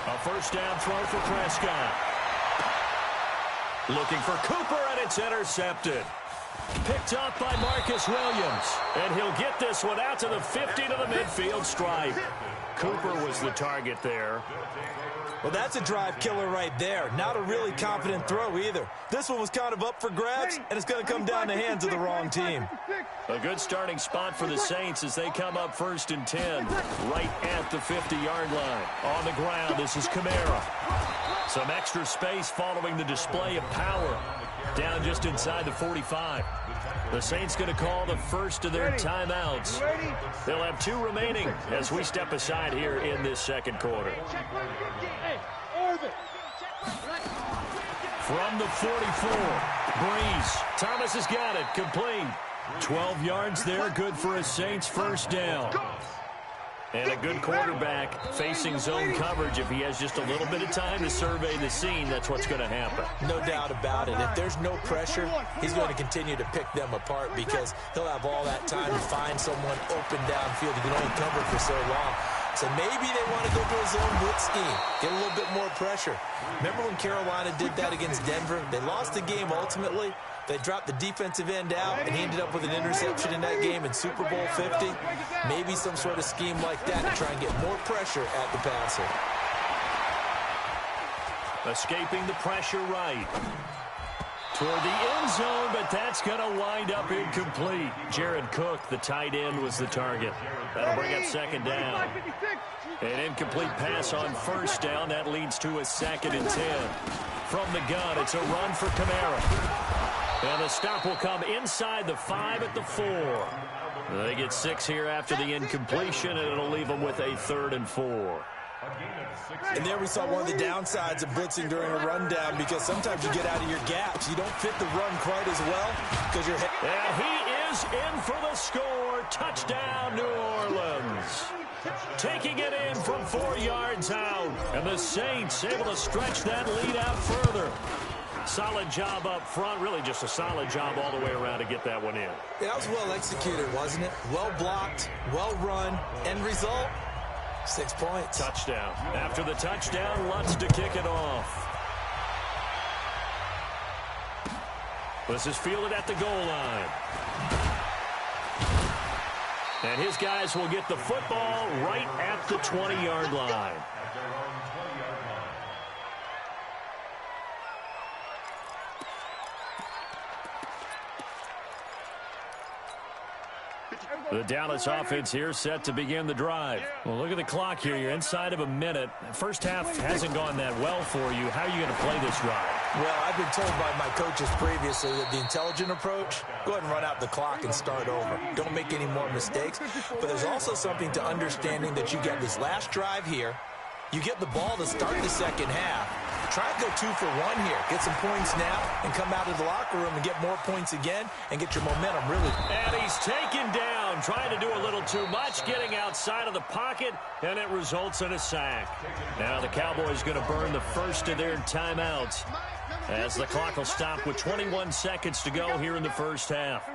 A 1st down throw for Prescott. Looking for Cooper, and it's intercepted. Picked up by Marcus Williams. And he'll get this one out to the 50 to the midfield stripe. Cooper was the target there. Well, that's a drive killer right there. Not a really confident throw either. This one was kind of up for grabs, and it's going to come down the hands of the wrong team. A good starting spot for the Saints as they come up 1st and 10, right at the 50-yard line. On the ground, this is Kamara. Some extra space following the display of power. Down just inside the 45. The Saints going to call the first of their timeouts. They'll have 2 remaining as we step aside here in this second quarter. From the 44, Breeze. Thomas has got it, complete. 12 yards there, good for a Saints first down. And a good quarterback facing zone coverage. If he has just a little bit of time to survey the scene, that's what's going to happen. No doubt about it. If there's no pressure, he's going to continue to pick them apart because he'll have all that time to find someone open downfield. He can only cover for so long. So maybe they want to go to a zone blitz scheme, get a little bit more pressure. Remember when Carolina did that against Denver? They lost the game ultimately. They dropped the defensive end out, and he ended up with an interception in that game in Super Bowl 50. Maybe some sort of scheme like that to try and get more pressure at the passer. Escaping the pressure right. Toward the end zone, but that's going to wind up incomplete. Jared Cook, the tight end, was the target. That'll bring up second down. An incomplete pass on first down. That leads to a 2nd and 10. From the gun, it's a run for Kamara. And the stop will come inside the 5 at the 4. They get 6 here after the incompletion, and it'll leave them with a 3rd and 4. And there we saw one of the downsides of blitzing during a rundown because sometimes you get out of your gaps. You don't fit the run quite as well because you're... And he is in for the score. Touchdown, New Orleans. Taking it in from 4 yards out. And the Saints able to stretch that lead out further. Solid job up front. Really just a solid job all the way around to get that one in. That was well executed, wasn't it? Well blocked, well run. End result, 6 points. Touchdown. After the touchdown, Lutz to kick it off. This is fielded at the goal line. And his guys will get the football right at the 20-yard line. The Dallas offense here set to begin the drive. Well, look at the clock here. You're inside of a minute. First half hasn't gone that well for you. How are you going to play this drive? Well, I've been told by my coaches previously that the intelligent approach, go ahead and run out the clock and start over. Don't make any more mistakes. But there's also something to understanding that you get this last drive here. You get the ball to start the second half. Try and go 2 for 1 here. Get some points now and come out of the locker room and get more points again and get your momentum really. And he's taken down, trying to do a little too much, getting outside of the pocket, and it results in a sack. Now the Cowboys going to burn the first of their timeouts as the clock will stop with 21 seconds to go here in the first half.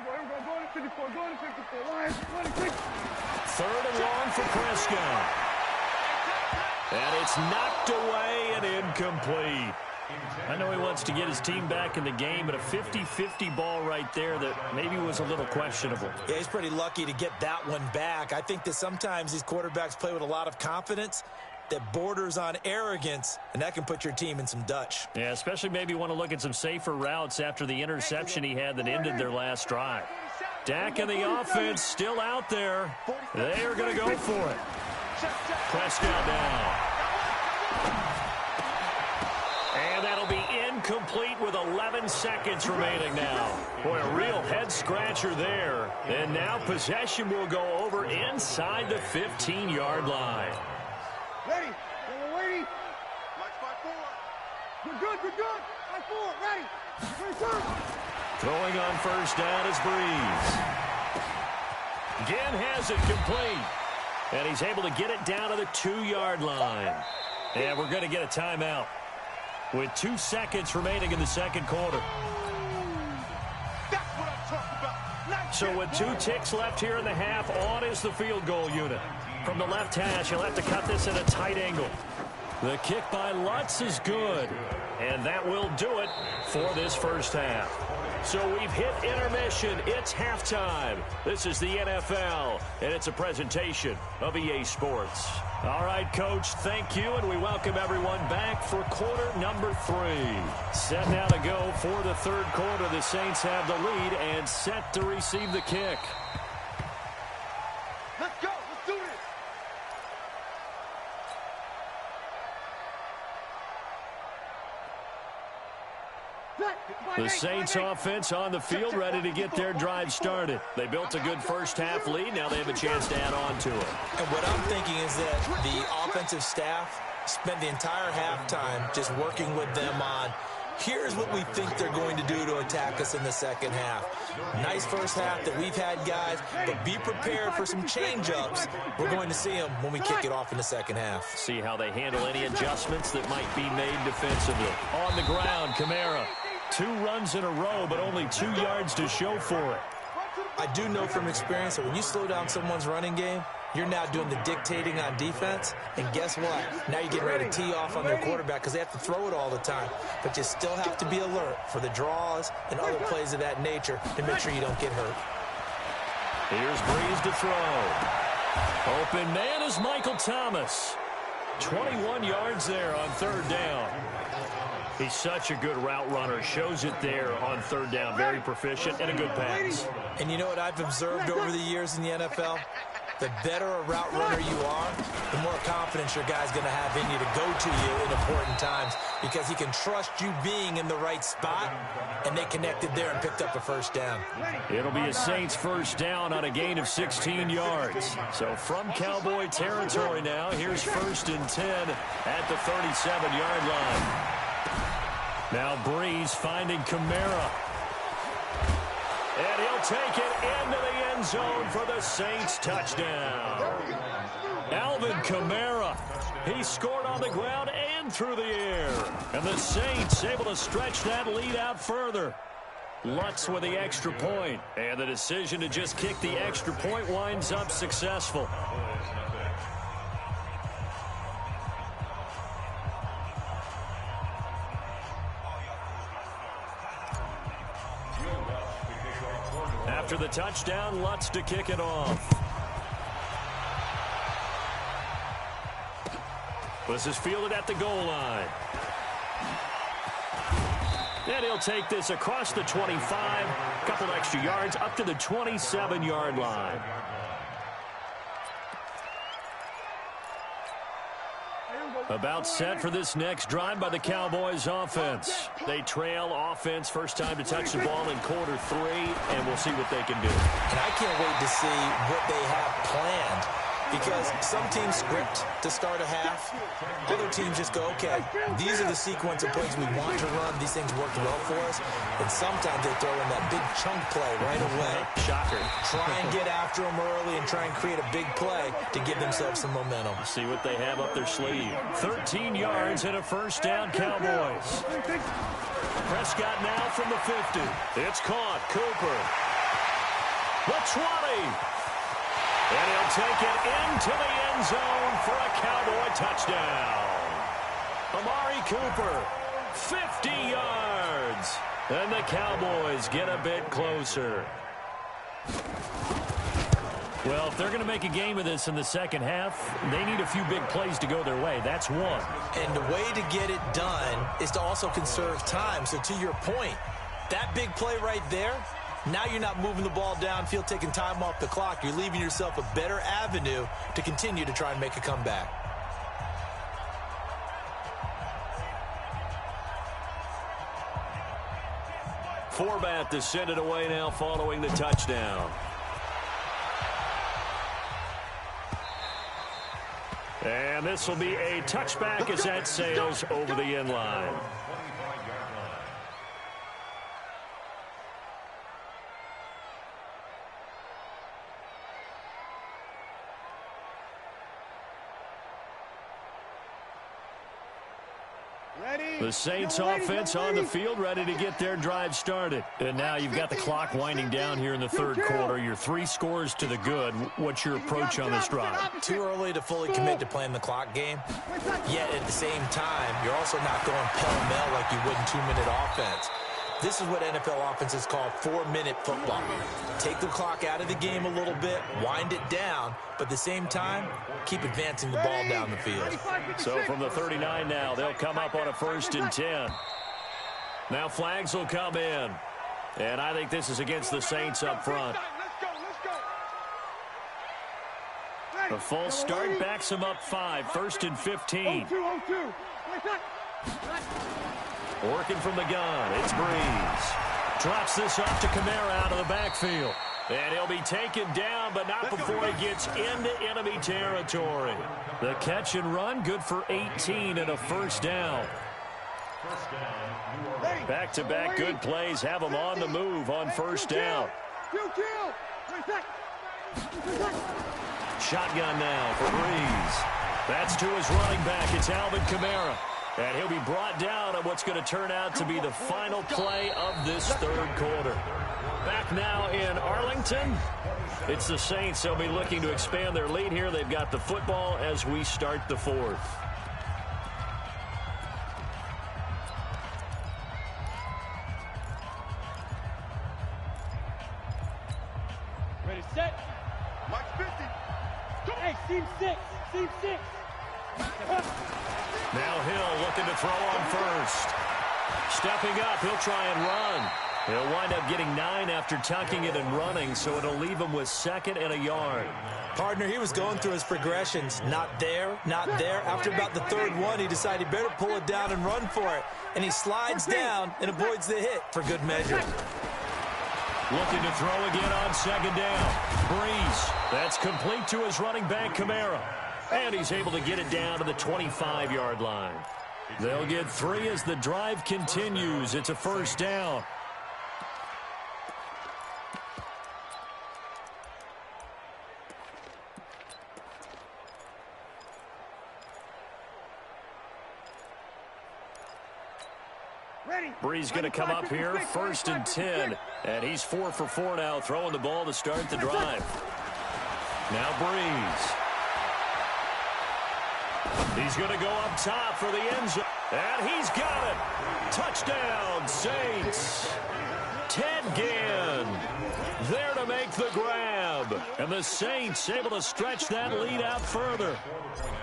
3rd and long for Prescott. And it's knocked away and incomplete. I know he wants to get his team back in the game, but a 50-50 ball right there that maybe was a little questionable. Yeah, he's pretty lucky to get that one back. I think that sometimes these quarterbacks play with a lot of confidence that borders on arrogance, and that can put your team in some Dutch. Yeah, especially maybe want to look at some safer routes after the interception he had that ended their last drive. Dak and the offense still out there. They are going to go for it. Prescott down. And that'll be incomplete with 11 seconds remaining now. Boy, a real head-scratcher there. And now possession will go over inside the 15-yard line. Ready. Ready. Good. Good. 5-4. Ready. Throwing on first down is Breeze. Again has it complete. And he's able to get it down to the 2-yard line. And we're going to get a timeout with 2 seconds remaining in the second quarter. That's what I'm talking about. Nice. So with 2 ticks left here in the half, on is the field goal unit. From the left hash, he'll have to cut this at a tight angle. The kick by Lutz is good. And that will do it for this first half. So we've hit intermission. It's halftime. This is the NFL, and it's a presentation of EA Sports. All right, Coach, thank you, and we welcome everyone back for quarter number 3. Set now to go for the third quarter. The Saints have the lead and set to receive the kick. Let's go. Let's do this. The Saints offense on the field, ready to get their drive started. They built a good first-half lead. Now they have a chance to add on to it. And what I'm thinking is that the offensive staff spent the entire halftime just working with them on, here's what we think they're going to do to attack us in the second half. Nice first half that we've had, guys, but be prepared for some change-ups. We're going to see them when we kick it off in the second half. See how they handle any adjustments that might be made defensively. On the ground, Kamara. 2 runs in a row, but only 2 yards to show for it. I do know from experience that when you slow down someone's running game, you're now doing the dictating on defense, and guess what? Now you're getting ready to tee off on their quarterback because they have to throw it all the time. But you still have to be alert for the draws and other plays of that nature to make sure you don't get hurt. Here's Breeze to throw. Open man is Michael Thomas. 21 yards there on 3rd down. He's such a good route runner. Shows it there on 3rd down. Very proficient and a good pass. And you know what I've observed over the years in the NFL? The better a route runner you are, the more confidence your guy's going to have in you to go to you in important times because he can trust you being in the right spot, and they connected there and picked up a 1st down. It'll be a Saints 1st down on a gain of 16 yards. So from Cowboy territory now, here's 1st and 10 at the 37-yard line. Now Breeze finding Kamara. And he'll take it into the end zone for the Saints touchdown. Alvin Kamara. He scored on the ground and through the air. And the Saints able to stretch that lead out further. Lutz with the extra point. And the decision to just kick the extra point winds up successful. After the touchdown, Lutz to kick it off. This is fielded at the goal line. And he'll take this across the 25. A couple extra yards up to the 27-yard line. About set for this next drive by the Cowboys offense. They trail offense, first time to touch the ball in quarter 3, and we'll see what they can do. And I can't wait to see what they have planned because some teams script to start a half. Other teams just go, okay, these are the sequence of plays we want to run. These things worked well for us. And sometimes they throw in that big chunk play right away. Shocker. Try and get after them early and try and create a big play to give themselves some momentum. See what they have up their sleeve. 13 yards and a 1st down, Cowboys. Prescott now from the 50. It's caught. Cooper. The 20. And he'll take it into the end zone for a Cowboy touchdown. Amari Cooper, 50 yards. And the Cowboys get a bit closer. Well, if they're going to make a game of this in the second half, they need a few big plays to go their way. That's one. And the way to get it done is to also conserve time. So to your point, that big play right there, now you're not moving the ball downfield, taking time off the clock. You're leaving yourself a better avenue to continue to try and make a comeback. Forbat to send it away now following the touchdown. And this will be a touchback as that sails over the end line. The Saints offense on the field ready to get their drive started. And now you've got the clock winding down here in the 3rd quarter. You're 3 scores to the good. What's your approach on this drive? Too early to fully commit to playing the clock game. Yet at the same time, you're also not going pell-mell like you would in 2-minute offense. This is what NFL offenses call 4-minute football. Take the clock out of the game a little bit, wind it down, but at the same time, keep advancing the ball down the field. So from the 39 now, they'll come up on a 1st and 10. Now flags will come in. And I think this is against the Saints up front. A false start backs them up 5, 1st and 15. Working from the gun, it's Breeze. Drops this off to Kamara out of the backfield. And he'll be taken down, but not before he gets into enemy territory. The catch and run, good for 18 and a first down. Back-to-back good plays have him on the move on first down. Shotgun now for Breeze. That's to his running back. It's Alvin Kamara. And he'll be brought down on what's going to turn out to be the final play of this third quarter. Back now in Arlington. It's the Saints. They'll be looking to expand their lead here. They've got the football as we start the fourth. Ready, set. Mark 50. Hey, seam 6. Seam 6. Now Hill looking to throw on first. Stepping up, he'll try and run. He'll wind up getting 9 after tucking it and running, so it'll leave him with 2nd and a yard. Partner, he was going through his progressions. Not there, not there. After about the third one, he decided he better pull it down and run for it. And he slides down and avoids the hit for good measure. Looking to throw again on 2nd down. Breeze. That's complete to his running back, Kamara. And he's able to get it down to the 25-yard line. They'll get 3 as the drive continues. It's a first down. Breeze going to come up here, 1st and 10. And he's 4 for 4 now, throwing the ball to start the drive. Now Breeze. He's going to go up top for the end zone. And he's got it. Touchdown, Saints. Ted Ginn there to make the grab. And the Saints able to stretch that lead out further.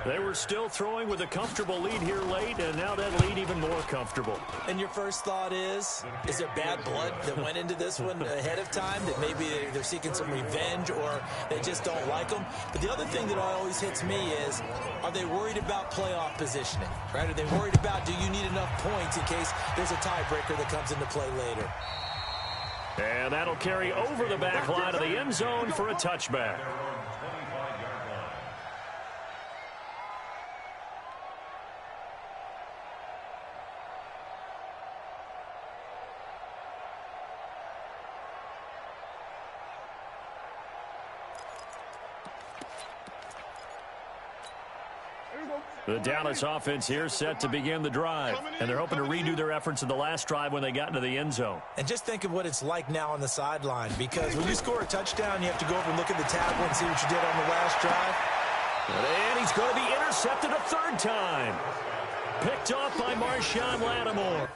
They were still throwing with a comfortable lead here late, and now that lead even more comfortable. And your first thought is there bad blood that went into this one ahead of time, that maybe they're seeking some revenge or they just don't like them? But the other thing that always hits me is, are they worried about playoff positioning, right? Are they worried about, do you need enough points in case there's a tiebreaker that comes into play later? And that'll carry over the back line of the end zone for a touchback. The Dallas offense here set to begin the drive. And they're hoping to redo their efforts in the last drive when they got into the end zone. And just think of what it's like now on the sideline, because when you score a touchdown, you have to go over and look at the tablet and see what you did on the last drive. And he's going to be intercepted a 3rd time. Picked off by Marshawn Lattimore.